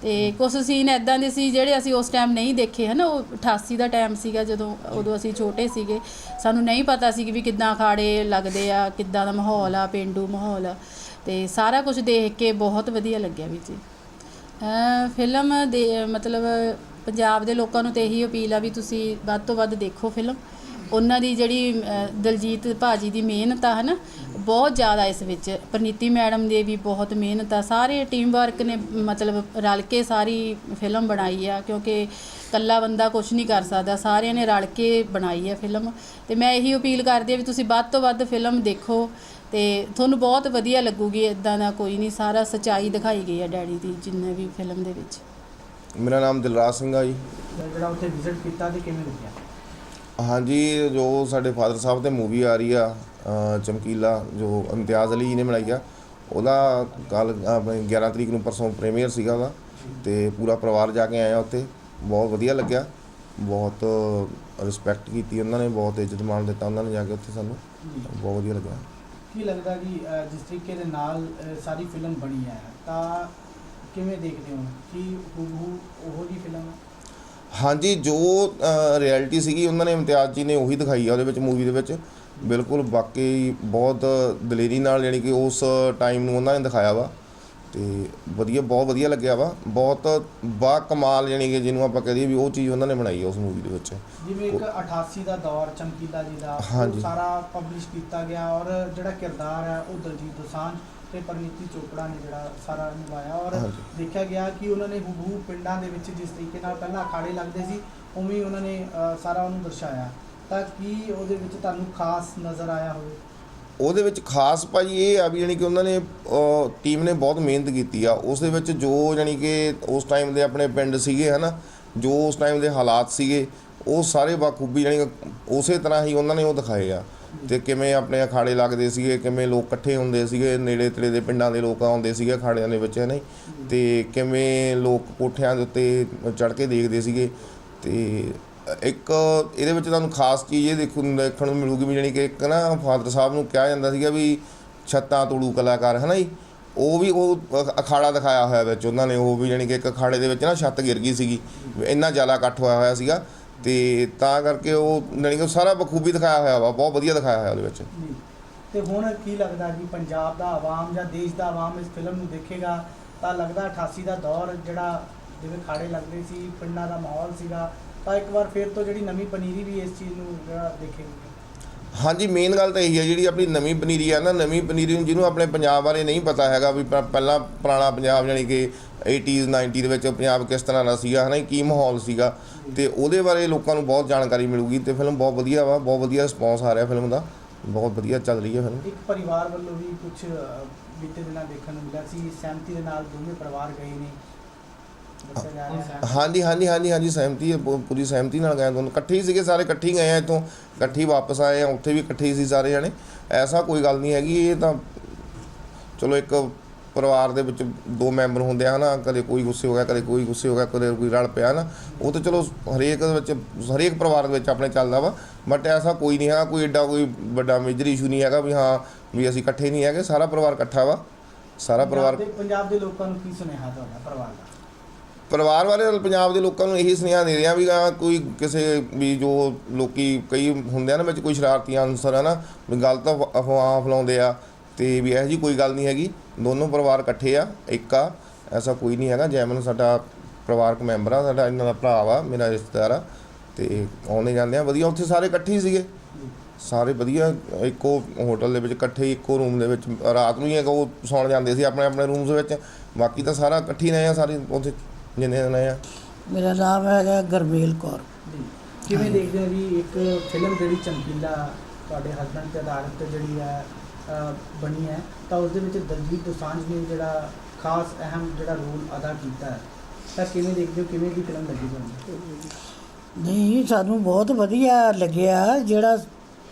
ਅਤੇ ਕੁਛ ਸੀਨ ਇੱਦਾਂ ਦੇ ਸੀ ਜਿਹੜੇ ਅਸੀਂ ਉਸ ਟਾਈਮ ਨਹੀਂ ਦੇਖੇ ਹੈ ਨਾ। ਉਹ 88 ਦਾ ਟਾਈਮ ਸੀਗਾ ਜਦੋਂ, ਉਦੋਂ ਅਸੀਂ ਛੋਟੇ ਸੀਗੇ, ਸਾਨੂੰ ਨਹੀਂ ਪਤਾ ਸੀ ਵੀ ਕਿੱਦਾਂ ਅਖਾੜੇ ਲੱਗਦੇ ਆ, ਕਿੱਦਾਂ ਦਾ ਮਾਹੌਲ ਆ, ਪੇਂਡੂ ਮਾਹੌਲ ਆ। ਅਤੇ ਸਾਰਾ ਕੁਝ ਦੇਖ ਕੇ ਬਹੁਤ ਵਧੀਆ ਲੱਗਿਆ ਵੀ ਜੀ। ਫਿਲਮ ਦੇ ਮਤਲਬ ਪੰਜਾਬ ਦੇ ਲੋਕਾਂ ਨੂੰ ਤਾਂ ਇਹੀ ਅਪੀਲ ਆ ਵੀ ਤੁਸੀਂ ਵੱਧ ਤੋਂ ਵੱਧ ਦੇਖੋ ਫਿਲਮ। ਉਹਨਾਂ ਦੀ ਜਿਹੜੀ ਦਲਜੀਤ ਭਾਜੀ ਦੀ ਮਿਹਨਤ ਆ ਹੈ ਨਾ ਬਹੁਤ ਜ਼ਿਆਦਾ ਇਸ ਵਿੱਚ, ਪ੍ਰਨੀਤੀ ਮੈਡਮ ਦੇ ਵੀ ਬਹੁਤ ਮਿਹਨਤ ਆ, ਸਾਰੇ ਟੀਮ ਵਰਕ ਨੇ ਮਤਲਬ ਰਲ ਕੇ ਸਾਰੀ ਫਿਲਮ ਬਣਾਈ ਆ, ਕਿਉਂਕਿ ਇਕੱਲਾ ਬੰਦਾ ਕੁਛ ਨਹੀਂ ਕਰ ਸਕਦਾ, ਸਾਰਿਆਂ ਨੇ ਰਲ ਕੇ ਬਣਾਈ ਆ ਫਿਲਮ। ਅਤੇ ਮੈਂ ਇਹੀ ਅਪੀਲ ਕਰਦੀ ਹਾਂ ਵੀ ਤੁਸੀਂ ਵੱਧ ਤੋਂ ਵੱਧ ਫਿਲਮ ਦੇਖੋ ਅਤੇ ਤੁਹਾਨੂੰ ਬਹੁਤ ਵਧੀਆ ਲੱਗੂਗੀ। ਇੱਦਾਂ ਦਾ ਕੋਈ ਨਹੀਂ, ਸਾਰਾ ਸੱਚਾਈ ਦਿਖਾਈ ਗਈ ਆ ਡੈਡੀ ਦੀ ਜਿੰਨੇ ਵੀ ਫਿਲਮ ਦੇ ਵਿੱਚ। ਮੇਰਾ ਨਾਮ ਦਿਲਰਾਜ ਸਿੰਘ ਆ ਜੀ। ਜਿਹੜਾ ਉੱਥੇ ਵਿਜ਼ਿਟ ਕੀਤਾ ਤੇ ਕਿਵੇਂ ਲੱਗਿਆ? ਹਾਂਜੀ, ਜੋ ਸਾਡੇ ਫਾਦਰ ਸਾਹਿਬ 'ਤੇ ਮੂਵੀ ਆ ਰਹੀ ਆ ਚਮਕੀਲਾ, ਜੋ ਇਮਤਿਆਜ਼ ਅਲੀ ਜੀ ਨੇ ਬਣਾਈ ਆ, ਉਹਦਾ ਕੱਲ੍ਹ ਆਪਣੇ 11 ਤਰੀਕ ਨੂੰ ਪਰਸੋਂ ਪ੍ਰੀਮੀਅਰ ਸੀਗਾ ਉਹਦਾ, ਅਤੇ ਪੂਰਾ ਪਰਿਵਾਰ ਜਾ ਕੇ ਆਇਆ ਉੱਥੇ। ਬਹੁਤ ਵਧੀਆ ਲੱਗਿਆ, ਬਹੁਤ ਰਿਸਪੈਕਟ ਕੀਤੀ ਉਹਨਾਂ ਨੇ, ਬਹੁਤ ਇੱਜ਼ਤ ਮਾਣ ਦਿੱਤਾ ਉਹਨਾਂ ਨੇ ਜਾ ਕੇ ਉੱਥੇ ਸਾਨੂੰ, ਬਹੁਤ ਵਧੀਆ ਲੱਗਿਆ। ਕੀ ਲੱਗਦਾ ਜੀ ਜਿਸ ਤਰੀਕੇ ਦੇ ਨਾਲ ਸਾਰੀ ਫਿਲਮ ਬਣੀ ਹੈ ਤਾਂ ਕਿਵੇਂ ਦੇਖਦੇ ਹੋ ਕਿ ਹੂਬਹੂ ਉਹੋ ਜਿਹੀ ਫਿਲਮ ਹੈ? ਹਾਂਜੀ, ਜੋ ਰਿਐਲਿਟੀ ਸੀਗੀ ਉਹਨਾਂ ਨੇ, ਇਮਤਿਆਜ਼ ਜੀ ਨੇ ਉਹੀ ਦਿਖਾਈ ਆ ਉਹਦੇ ਵਿੱਚ, ਮੂਵੀ ਦੇ ਵਿੱਚ। ਬਿਲਕੁਲ ਵਾਕਈ ਬਹੁਤ ਦਲੇਰੀ ਨਾਲ ਯਾਨੀ ਕਿ ਉਸ ਟਾਈਮ ਨੂੰ ਉਹਨਾਂ ਨੇ ਦਿਖਾਇਆ ਵਾ, ਅਤੇ ਵਧੀਆ, ਬਹੁਤ ਵਧੀਆ ਲੱਗਿਆ ਵਾ। ਬਹੁਤ ਬਾ ਕਮਾਲ ਯਾਨੀ ਕਿ ਜਿਹਨੂੰ ਆਪਾਂ ਕਹਿ ਦਈਏ ਵੀ ਉਹ ਚੀਜ਼ ਉਹਨਾਂ ਨੇ ਬਣਾਈ ਆ ਉਸ ਮੂਵੀ ਦੇ ਵਿੱਚ। ਜਿਵੇਂ ਇੱਕ 88 ਦਾ ਦੌਰ ਚਮਕੀਲਾ ਜੀ ਦਾ, ਉਹ ਸਾਰਾ ਪਬਲਿਸ਼ ਕੀਤਾ ਗਿਆ, ਔਰ ਜਿਹੜਾ ਕਿਰਦਾਰ ਹੈ ਉਹ ਦਲਜੀਤ ਦੋਸਾਂਝ ਤੇ ਪ੍ਰਨੀਤੀ ਚੋਪੜਾ ਨੇ ਜਿਹੜਾ ਸਾਰਾ ਨਿਭਾਇਆ, ਔਰ ਦੇਖਿਆ ਗਿਆ ਕਿ ਉਹਨਾਂ ਨੇ ਹੂਬਹੂ ਪਿੰਡਾਂ ਦੇ ਵਿੱਚ ਜਿਸ ਤਰੀਕੇ ਨਾਲ ਪਹਿਲਾਂ ਅਖਾੜੇ ਲੱਗਦੇ ਸੀ ਉਵੇਂ ਹੀ ਉਹਨਾਂ ਨੇ ਸਾਰਾ ਉਹਨੂੰ ਦਰਸਾਇਆ। ਤਾਂ ਕੀ ਉਹਦੇ ਵਿੱਚ ਤੁਹਾਨੂੰ ਖਾਸ ਨਜ਼ਰ ਆਇਆ ਹੋਵੇ? ਉਹਦੇ ਵਿੱਚ ਖਾਸ ਭਾਜੀ ਇਹ ਆ ਵੀ ਯਾਨੀ ਕਿ ਉਹਨਾਂ ਨੇ ਟੀਮ ਨੇ ਬਹੁਤ ਮਿਹਨਤ ਕੀਤੀ ਆ ਉਸ ਦੇ ਵਿੱਚ। ਜੋ ਯਾਨੀ ਕਿ ਉਸ ਟਾਈਮ ਦੇ ਆਪਣੇ ਪਿੰਡ ਸੀਗੇ ਹੈ ਨਾ, ਜੋ ਉਸ ਟਾਈਮ ਦੇ ਹਾਲਾਤ ਸੀਗੇ ਉਹ ਸਾਰੇ ਬਾਖੂਬੀ ਯਾਨੀ ਕਿ ਉਸੇ ਤਰ੍ਹਾਂ ਹੀ ਉਹਨਾਂ ਨੇ ਉਹ ਦਿਖਾਏ ਆ। ਅਤੇ ਕਿਵੇਂ ਆਪਣੇ ਅਖਾੜੇ ਲੱਗਦੇ ਸੀਗੇ, ਕਿਵੇਂ ਲੋਕ ਇਕੱਠੇ ਹੁੰਦੇ ਸੀਗੇ, ਨੇੜੇ ਤੇੜੇ ਦੇ ਪਿੰਡਾਂ ਦੇ ਲੋਕ ਆਉਂਦੇ ਸੀਗੇ ਅਖਾੜਿਆਂ ਦੇ ਵਿੱਚ ਹੈ ਨਾ, ਅਤੇ ਕਿਵੇਂ ਲੋਕ ਕੋਠਿਆਂ ਦੇ ਉੱਤੇ ਚੜ੍ਹ ਕੇ ਦੇਖਦੇ ਸੀਗੇ। ਅਤੇ ਇੱਕ ਇਹਦੇ ਵਿੱਚ ਤੁਹਾਨੂੰ ਖਾਸ ਚੀਜ਼ ਇਹ ਦੇਖਣ ਨੂੰ ਮਿਲੂਗੀ ਵੀ ਜਾਣੀ ਕਿ ਇੱਕ ਨਾ ਫਾਦਰ ਸਾਹਿਬ ਨੂੰ ਕਿਹਾ ਜਾਂਦਾ ਸੀਗਾ ਵੀ ਛੱਤਾਂ ਤੋੜੂ ਕਲਾਕਾਰ ਹੈ ਨਾ ਜੀ, ਉਹ ਵੀ ਉਹ ਅਖਾੜਾ ਦਿਖਾਇਆ ਹੋਇਆ ਵਿੱਚ ਉਹਨਾਂ ਨੇ। ਉਹ ਵੀ ਜਾਣੀ ਕਿ ਇੱਕ ਅਖਾੜੇ ਦੇ ਵਿੱਚ ਨਾ ਛੱਤ ਗਿਰ ਗਈ ਸੀਗੀ, ਇੰਨਾ ਜ਼ਿਆਦਾ ਇਕੱਠ ਹੋਇਆ ਸੀਗਾ, ਅਤੇ ਤਾਂ ਕਰਕੇ ਉਹ ਜਾਣੀ ਕਿ ਸਾਰਾ ਬਖੂਬੀ ਦਿਖਾਇਆ ਹੋਇਆ ਵਾ, ਬਹੁਤ ਵਧੀਆ ਦਿਖਾਇਆ ਹੋਇਆ ਉਹਦੇ ਵਿੱਚ। ਅਤੇ ਹੁਣ ਕੀ ਲੱਗਦਾ ਜੀ ਪੰਜਾਬ ਦਾ ਆਵਾਮ ਜਾਂ ਦੇਸ਼ ਦਾ ਆਵਾਮ ਇਸ ਫਿਲਮ ਨੂੰ ਦੇਖੇਗਾ ਤਾਂ ਲੱਗਦਾ 88 ਦਾ ਦੌਰ ਜਿਹੜਾ ਜਿਵੇਂ ਅਖਾੜੇ ਲੱਗਦੇ ਸੀ, ਪਿੰਡਾਂ ਦਾ ਮਾਹੌਲ ਸੀਗਾ, ਤਾਂ ਇੱਕ ਵਾਰ ਫਿਰ ਤੋਂ ਜਿਹੜੀ ਨਵੀਂ ਪਨੀਰੀ ਵੀ ਇਸ ਚੀਜ਼ ਨੂੰ ਜਿਹੜਾ ਦੇਖੇਗੀ? ਹਾਂਜੀ, ਮੇਨ ਗੱਲ ਤਾਂ ਇਹੀ ਹੈ ਜਿਹੜੀ ਆਪਣੀ ਨਵੀਂ ਪਨੀਰੀ ਹੈ ਨਾ, ਨਵੀਂ ਪਨੀਰੀ ਨੂੰ ਜਿਹਨੂੰ ਆਪਣੇ ਪੰਜਾਬ ਬਾਰੇ ਨਹੀਂ ਪਤਾ ਹੈਗਾ ਵੀ ਪਹਿਲਾਂ ਪੁਰਾਣਾ ਪੰਜਾਬ ਜਾਣੀ ਕਿ 80s 90 ਦੇ ਵਿੱਚ ਪੰਜਾਬ ਕਿਸ ਤਰ੍ਹਾਂ ਦਾ ਸੀਗਾ ਹੈ ਨਾ, ਕੀ ਮਾਹੌਲ ਸੀਗਾ, ਅਤੇ ਉਹਦੇ ਬਾਰੇ ਲੋਕਾਂ ਨੂੰ ਬਹੁਤ ਜਾਣਕਾਰੀ ਮਿਲੂਗੀ। ਅਤੇ ਫਿਲਮ ਬਹੁਤ ਵਧੀਆ ਵਾ, ਬਹੁਤ ਵਧੀਆ ਰਿਸਪੌਂਸ ਆ ਰਿਹਾ ਫਿਲਮ ਦਾ, ਬਹੁਤ ਵਧੀਆ ਚੱਲ ਰਹੀ ਹੈ ਫਿਲਮ। ਇੱਕ ਪਰਿਵਾਰ ਵੱਲੋਂ ਵੀ ਕੁਝ ਬੀਤੇ ਦਿਨਾਂ ਦੇਖਣ ਨੂੰ ਮਿਲਿਆ ਸੀ, ਸਹਿਮਤੀ ਦੇ ਨਾਲ ਦੋਵੇਂ ਪਰਿਵਾਰ ਗਏ ਨੇ ਦੱਸਿਆ ਜਾ ਰਿਹਾ ਹੈ। ਹਾਂਜੀ ਸਹਿਮਤੀ ਹੈ, ਪੂਰੀ ਸਹਿਮਤੀ ਨਾਲ ਗਏ ਦੋਨੋਂ, ਇਕੱਠੇ ਹੀ ਸੀਗੇ ਸਾਰੇ, ਇਕੱਠੇ ਹੀ ਗਏ ਆ ਇੱਥੋਂ, ਇਕੱਠੇ ਹੀ ਵਾਪਸ ਆਏ ਆ, ਉੱਥੇ ਵੀ ਇਕੱਠੇ ਹੀ ਸੀ ਸਾਰੇ ਜਣੇ। ਐਸਾ ਕੋਈ ਗੱਲ ਨਹੀਂ ਹੈਗੀ, ਇਹ ਤਾਂ ਚਲੋ ਇੱਕ ਪਰਿਵਾਰ ਦੇ ਵਿੱਚ ਦੋ ਮੈਂਬਰ ਹੁੰਦੇ ਆ ਨਾ, ਕਦੇ ਕੋਈ ਗੁੱਸੇ ਹੋ ਗਿਆ, ਕਦੇ ਕੋਈ ਗੁੱਸੇ ਹੋ ਗਿਆ, ਕਦੇ ਕੋਈ ਰਲ ਪਿਆ ਨਾ, ਉਹ ਤਾਂ ਚਲੋ ਹਰੇਕ ਦੇ ਵਿੱਚ, ਹਰੇਕ ਪਰਿਵਾਰ ਦੇ ਵਿੱਚ ਆਪਣੇ ਚੱਲਦਾ ਵਾ। ਬਟ ਐਸਾ ਕੋਈ ਨਹੀਂ ਹੈਗਾ, ਕੋਈ ਐਡਾ ਕੋਈ ਵੱਡਾ ਮੇਜਰ ਇਸ਼ੂ ਨਹੀਂ ਹੈਗਾ ਵੀ ਹਾਂ ਵੀ ਅਸੀਂ ਇਕੱਠੇ ਨਹੀਂ ਹੈਗੇ, ਸਾਰਾ ਪਰਿਵਾਰ ਇਕੱਠਾ ਵਾ, ਸਾਰਾ ਪਰਿਵਾਰ। ਪੰਜਾਬ ਦੇ ਲੋਕਾਂ ਨੂੰ ਕੀ ਸੁਨੇਹਾ ਤੁਹਾਡਾ ਪਰਿਵਾਰ ਦਾ? ਪਰਿਵਾਰ ਵਾਲੇ ਪੰਜਾਬ ਦੇ ਲੋਕਾਂ ਨੂੰ ਇਹੀ ਸੁਨੇਹਾ ਦੇ ਰਿਹਾ ਵੀ ਕੋਈ ਕਿਸੇ ਵੀ ਜੋ ਲੋਕੀ ਕਈ ਹੁੰਦੇ ਆ ਨਾ ਵਿੱਚ ਕੋਈ ਸ਼ਰਾਰਤੀ ਅਨਸਰ ਹੈ ਨਾ, ਵੀ ਗਲਤ ਅਫਵਾਹ ਫੈਲਾਉਂਦੇ ਆ, ਤੇ ਵੀ ਇਹੋ ਜਿਹੀ ਕੋਈ ਗੱਲ ਨਹੀਂ ਹੈਗੀ, ਦੋਨੋਂ ਪਰਿਵਾਰ ਇਕੱਠੇ ਆ, ਇੱਕ ਆ, ਐਸਾ ਕੋਈ ਨਹੀਂ ਹੈਗਾ। ਜੈਮਨ ਸਾਡਾ ਪਰਿਵਾਰਕ ਮੈਂਬਰ ਆ, ਸਾਡਾ ਇਹਨਾਂ ਦਾ ਭਰਾ ਵਾ, ਮੇਰਾ ਰਿਸ਼ਤੇਦਾਰ ਆ, ਤੇ ਆਉਂਦੇ ਜਾਂਦੇ ਆ ਵਧੀਆ। ਉੱਥੇ ਸਾਰੇ ਇਕੱਠੇ ਹੀ ਸੀਗੇ, ਸਾਰੇ ਵਧੀਆ ਇੱਕੋ ਹੋਟਲ ਦੇ ਵਿੱਚ ਇਕੱਠੇ ਹੀ ਇੱਕੋ ਰੂਮ ਦੇ ਵਿੱਚ, ਰਾਤ ਨੂੰ ਹੀ ਉਹ ਸੌਣ ਜਾਂਦੇ ਸੀ ਆਪਣੇ ਆਪਣੇ ਰੂਮਸ ਵਿੱਚ, ਬਾਕੀ ਤਾਂ ਸਾਰਾ ਇਕੱਠੇ ਹੀ ਰਹੇ ਆ ਸਾਰੇ ਉੱਥੇ ਜਿੰਨੇ ਰਹੇ ਆ। ਮੇਰਾ ਨਾਮ ਹੈਗਾ ਗੁਰਮੇਲ ਕੌਰ। ਕਿਵੇਂ ਦੇਖਦੇ ਹੋ ਜੀ ਇੱਕ ਫਿਲਮ ਜਿਹੜੀ ਚਮਕੀਲਾ ਤੁਹਾਡੇ ਹਸਬੈਂਡ 'ਤੇ ਆਧਾਰਿਤ ਜਿਹੜੀ ਹੈ ਬਣੀ ਹੈ, ਤਾਂ ਉਸ ਦੇ ਵਿੱਚ ਦਲਜੀਤ ਦੋਸਾਂਝ ਨੇ ਜਿਹੜਾ ਖਾਸ ਅਹਿਮ ਜਿਹੜਾ ਰੋਲ ਅਦਾ ਕੀਤਾ ਹੈ, ਤਾਂ ਕਿਵੇਂ ਦੇਖਦੇ ਹੋ, ਕਿਵੇਂ ਦੀ ਫਿਲਮ ਲੱਗੀ ਤੁਹਾਨੂੰ? ਨਹੀਂ, ਸਾਨੂੰ ਬਹੁਤ ਵਧੀਆ ਲੱਗਿਆ ਜਿਹੜਾ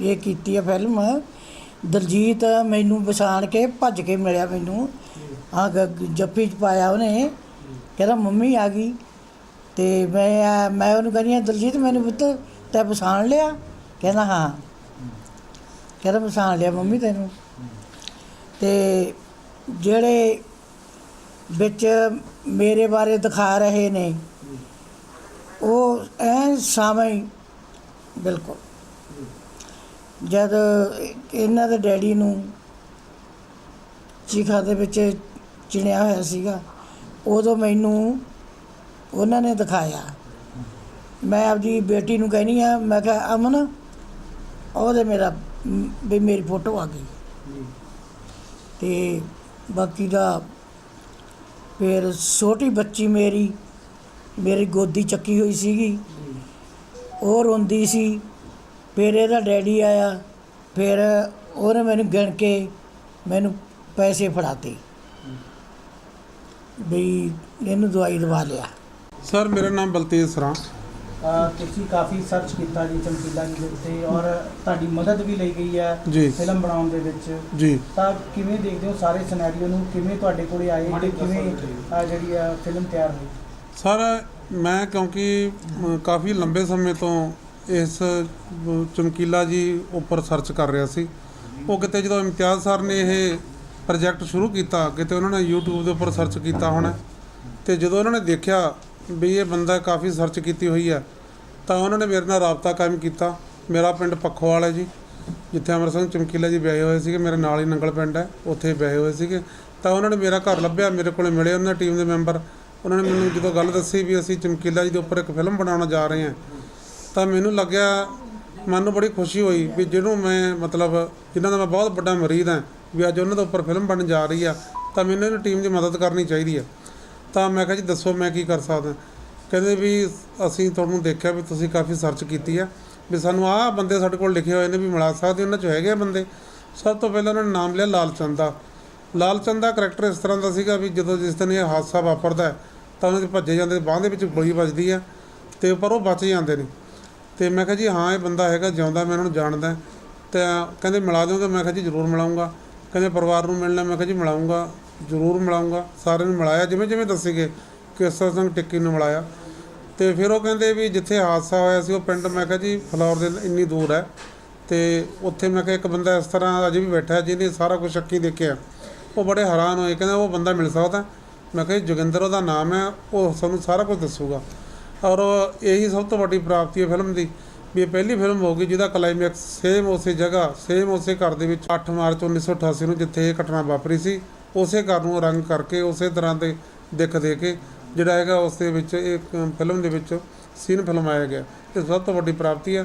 ਇਹ ਕੀਤੀ ਹੈ ਫਿਲਮ। ਦਲਜੀਤ ਮੈਨੂੰ ਪਛਾਣ ਕੇ ਭੱਜ ਕੇ ਮਿਲਿਆ ਮੈਨੂੰ, ਜੱਫੀ 'ਚ ਪਾਇਆ ਉਹਨੇ, ਕਹਿੰਦਾ ਮੰਮੀ ਆ ਗਈ। ਅਤੇ ਮੈਂ ਉਹਨੂੰ ਕਹਿੰਦੀ ਹਾਂ ਦਲਜੀਤ ਮੈਨੂੰ ਪੁੱਤ ਤੈਂ ਪਛਾਣ ਲਿਆ? ਕਹਿੰਦਾ ਹਾਂ। ਕਹਿੰਦਾ ਪਛਾਣ ਲਿਆ ਮੰਮੀ ਤੈਨੂੰ। ਅਤੇ ਜਿਹੜੇ ਵਿੱਚ ਮੇਰੇ ਬਾਰੇ ਦਿਖਾ ਰਹੇ ਨੇ ਉਹ ਐਨ ਸਾਵੇਂ ਬਿਲਕੁਲ। ਜਦ ਇਹਨਾਂ ਦੇ ਡੈਡੀ ਨੂੰ ਚਿਖਾ ਦੇ ਵਿੱਚ ਚਿਣਿਆ ਹੋਇਆ ਸੀਗਾ, ਉਦੋਂ ਮੈਨੂੰ ਉਹਨਾਂ ਨੇ ਦਿਖਾਇਆ। ਮੈਂ ਆਪਦੀ ਬੇਟੀ ਨੂੰ ਕਹਿੰਦੀ ਹਾਂ, ਮੈਂ ਕਿਹਾ ਅਮਨ ਉਹਦੇ ਮੇਰਾ ਵੀ ਮੇਰੀ ਫੋਟੋ ਆ ਗਈ। ਅਤੇ ਬਾਕੀ ਦਾ ਫਿਰ ਛੋਟੀ ਬੱਚੀ ਮੇਰੀ ਗੋਦੀ ਚੱਕੀ ਹੋਈ ਸੀਗੀ, ਉਹ ਰੋਂਦੀ ਸੀ। ਫਿਰ ਇਹਦਾ ਡੈਡੀ ਆਇਆ, ਫਿਰ ਉਹਨੇ ਮੈਨੂੰ ਗਿਣ ਕੇ ਮੈਨੂੰ ਪੈਸੇ ਫੜਾਤੇ ਵੀ ਇਹਨੂੰ ਦਵਾਈ ਦਵਾ ਲਿਆ। ਸਰ ਮੇਰਾ ਨਾਮ ਬਲਤੇਜ ਸਰਾਂ। ਤੁਸੀਂ ਕਾਫੀ ਸਰਚ ਕੀਤਾ ਜੀ ਚਮਕੀਲਾ ਜੀ ਦੇ ਉੱਤੇ, ਔਰ ਤੁਹਾਡੀ ਮਦਦ ਵੀ ਲਈ ਗਈ ਹੈ ਜੀ ਫਿਲਮ ਬਣਾਉਣ ਦੇ ਵਿੱਚ ਜੀ। ਤਾਂ ਕਿਵੇਂ ਦੇਖਦੇ ਹੋ ਸਾਰੇ ਸਿਨੈਰੀਓ ਨੂੰ, ਕਿਵੇਂ ਤੁਹਾਡੇ ਕੋਲੇ ਆਏ ਤੇ ਕਿਵੇਂ ਜਿਹੜੀ ਆ ਫਿਲਮ ਤਿਆਰ ਹੋਈ? ਸਰ ਮੈਂ ਕਿਉਂਕਿ ਕਾਫੀ ਲੰਬੇ ਸਮੇਂ ਤੋਂ ਇਸ ਚਮਕੀਲਾ ਜੀ ਉੱਪਰ ਸਰਚ ਕਰ ਰਿਹਾ ਸੀ। ਉਹ ਕਿਤੇ ਜਦੋਂ ਇਮਤਿਆਜ਼ ਸਰ ਨੇ ਇਹ ਪ੍ਰੋਜੈਕਟ ਸ਼ੁਰੂ ਕੀਤਾ, ਕਿਤੇ ਉਹਨਾਂ ਨੇ YouTube ਦੇ ਉੱਪਰ ਸਰਚ ਕੀਤਾ ਹੋਣਾ, ਅਤੇ ਜਦੋਂ ਉਹਨਾਂ ਨੇ ਦੇਖਿਆ ਵੀ ਇਹ ਬੰਦਾ ਕਾਫੀ ਸਰਚ ਕੀਤੀ ਹੋਈ ਹੈ, ਤਾਂ ਉਹਨਾਂ ਨੇ ਮੇਰੇ ਨਾਲ ਰਾਬਤਾ ਕਾਇਮ ਕੀਤਾ। ਮੇਰਾ ਪਿੰਡ ਪੱਖੋਵਾਲ ਹੈ ਜੀ, ਜਿੱਥੇ ਅਮਰ ਸਿੰਘ ਚਮਕੀਲਾ ਜੀ ਵਿਆਹੇ ਹੋਏ ਸੀਗੇ, ਮੇਰੇ ਨਾਲ ਹੀ ਨੰਗਲ ਪਿੰਡ ਹੈ, ਉੱਥੇ ਵਿਆਹੇ ਹੋਏ ਸੀਗੇ। ਤਾਂ ਉਹਨਾਂ ਨੇ ਮੇਰਾ ਘਰ ਲੱਭਿਆ, ਮੇਰੇ ਕੋਲ ਮਿਲੇ ਉਹਨਾਂ ਦੀ ਟੀਮ ਦੇ ਮੈਂਬਰ। ਉਹਨਾਂ ਨੇ ਮੈਨੂੰ ਜਦੋਂ ਗੱਲ ਦੱਸੀ ਵੀ ਅਸੀਂ ਚਮਕੀਲਾ ਜੀ ਦੇ ਉੱਪਰ ਇੱਕ ਫਿਲਮ ਬਣਾਉਣ ਜਾ ਰਹੇ ਹਾਂ, ਤਾਂ ਮੈਨੂੰ ਲੱਗਿਆ, ਮਨ ਨੂੰ ਬੜੀ ਖੁਸ਼ੀ ਹੋਈ ਵੀ ਜਿਹਨੂੰ ਮੈਂ ਮਤਲਬ ਜਿਨ੍ਹਾਂ ਦਾ ਮੈਂ ਬਹੁਤ ਵੱਡਾ ਮਰੀਦ ਹਾਂ, ਵੀ ਅੱਜ ਉਹਨਾਂ ਦੇ ਉੱਪਰ ਫਿਲਮ ਬਣਨ ਜਾ ਰਹੀ ਆ, ਤਾਂ ਮੈਨੂੰ ਇਹਨਾਂ ਟੀਮ ਦੀ ਮਦਦ ਕਰਨੀ ਚਾਹੀਦੀ ਹੈ। ਤਾਂ ਮੈਂ ਕਿਹਾ ਜੀ ਦੱਸੋ ਮੈਂ ਕੀ ਕਰ ਸਕਦਾ। ਕਹਿੰਦੇ ਵੀ ਅਸੀਂ ਤੁਹਾਨੂੰ ਦੇਖਿਆ ਵੀ ਤੁਸੀਂ ਕਾਫੀ ਸਰਚ ਕੀਤੀ ਆ, ਵੀ ਸਾਨੂੰ ਆਹ ਬੰਦੇ ਸਾਡੇ ਕੋਲ ਲਿਖੇ ਹੋਏ ਨੇ ਵੀ ਮਿਲਾ ਸਕਦੇ, ਉਹਨਾਂ 'ਚ ਹੈਗੇ ਆ ਬੰਦੇ। ਸਭ ਤੋਂ ਪਹਿਲਾਂ ਉਹਨਾਂ ਨੇ ਨਾਮ ਲਿਆ ਲਾਲਚੰਦ ਦਾ। ਲਾਲਚੰਦ ਦਾ ਕਰੈਕਟਰ ਇਸ ਤਰ੍ਹਾਂ ਦਾ ਸੀਗਾ ਵੀ ਜਦੋਂ ਜਿਸ ਦਿਨ ਇਹ ਹਾਦਸਾ ਵਾਪਰਦਾ ਤਾਂ ਉਹਨਾਂ ਦੇ ਭੱਜੇ ਜਾਂਦੇ, ਬਾਂਹ ਦੇ ਵਿੱਚ ਗੋਲੀ ਵੱਜਦੀ ਆ, ਅਤੇ ਪਰ ਉਹ ਬਚ ਜਾਂਦੇ ਨੇ। ਅਤੇ ਮੈਂ ਕਿਹਾ ਜੀ ਹਾਂ ਇਹ ਬੰਦਾ ਹੈਗਾ ਜਿਉਂਦਾ, ਮੈਂ ਉਹਨਾਂ ਨੂੰ ਜਾਣਦਾ। ਤਾਂ ਕਹਿੰਦੇ ਮਿਲਾ ਦਿਓਗੇ? ਮੈਂ ਕਿਹਾ ਜੀ ਜ਼ਰੂਰ ਮਿਲਾਊਂਗਾ। ਕਹਿੰਦੇ ਪਰਿਵਾਰ ਨੂੰ ਮਿਲਣਾ? ਮੈਂ ਕਿਹਾ ਜੀ ਮਿਲਾਊਂਗਾ, ਜ਼ਰੂਰ ਮਿਲਾਊਂਗਾ। ਸਾਰਿਆਂ ਨੂੰ ਮਿਲਾਇਆ ਜਿਵੇਂ ਜਿਵੇਂ ਦੱਸੀਗੇ, ਕੇਸਰ ਸਿੰਘ ਟਿੱਕੀ ਨੂੰ ਮਿਲਾਇਆ। ਅਤੇ ਫਿਰ ਉਹ ਕਹਿੰਦੇ ਵੀ ਜਿੱਥੇ ਹਾਦਸਾ ਹੋਇਆ ਸੀ ਉਹ ਪਿੰਡ, ਮੈਂ ਕਿਹਾ ਜੀ ਫਲੌਰ ਦੇ ਇੰਨੀ ਦੂਰ ਹੈ, ਅਤੇ ਉੱਥੇ ਮੈਂ ਕਿਹਾ ਇੱਕ ਬੰਦਾ ਇਸ ਤਰ੍ਹਾਂ ਅਜੇ ਵੀ ਬੈਠਾ ਜਿਹਨੇ ਸਾਰਾ ਕੁਝ ਅੱਖੀਂ ਦੇਖਿਆ। ਉਹ ਬੜੇ ਹੈਰਾਨ ਹੋਏ, ਕਹਿੰਦੇ ਉਹ ਬੰਦਾ ਮਿਲ ਸਕਦਾ? ਮੈਂ ਕਿਹਾ ਜੀ ਜੋਗਿੰਦਰ ਉਹਦਾ ਨਾਮ ਹੈ, ਉਹ ਸਾਨੂੰ ਸਾਰਾ ਕੁਝ ਦੱਸੂਗਾ। ਔਰ ਇਹੀ ਸਭ ਤੋਂ ਵੱਡੀ ਪ੍ਰਾਪਤੀ ਹੈ ਫਿਲਮ ਦੀ, ਵੀ ਇਹ ਪਹਿਲੀ ਫਿਲਮ ਹੋਊਗੀ ਜਿਹਦਾ ਕਲਾਈਮੈਕਸ ਸੇਮ ਉਸੇ ਜਗ੍ਹਾ, ਸੇਮ ਉਸੇ ਘਰ ਦੇ ਵਿੱਚ 8 ਮਾਰਚ 1988 ਨੂੰ ਜਿੱਥੇ ਇਹ ਘਟਨਾ ਵਾਪਰੀ ਸੀ, ਉਸੇ ਘਰ ਨੂੰ ਰੰਗ ਕਰਕੇ ਉਸੇ ਤਰ੍ਹਾਂ ਦੇ ਦਿੱਖ ਦੇ ਕੇ ਜਿਹੜਾ ਹੈਗਾ ਉਸ ਦੇ ਵਿੱਚ ਇਹ ਫਿਲਮ ਦੇ ਵਿੱਚ ਸੀਨ ਫਿਲਮਾਇਆ ਗਿਆ। ਇਹ ਸਭ ਤੋਂ ਵੱਡੀ ਪ੍ਰਾਪਤੀ ਹੈ।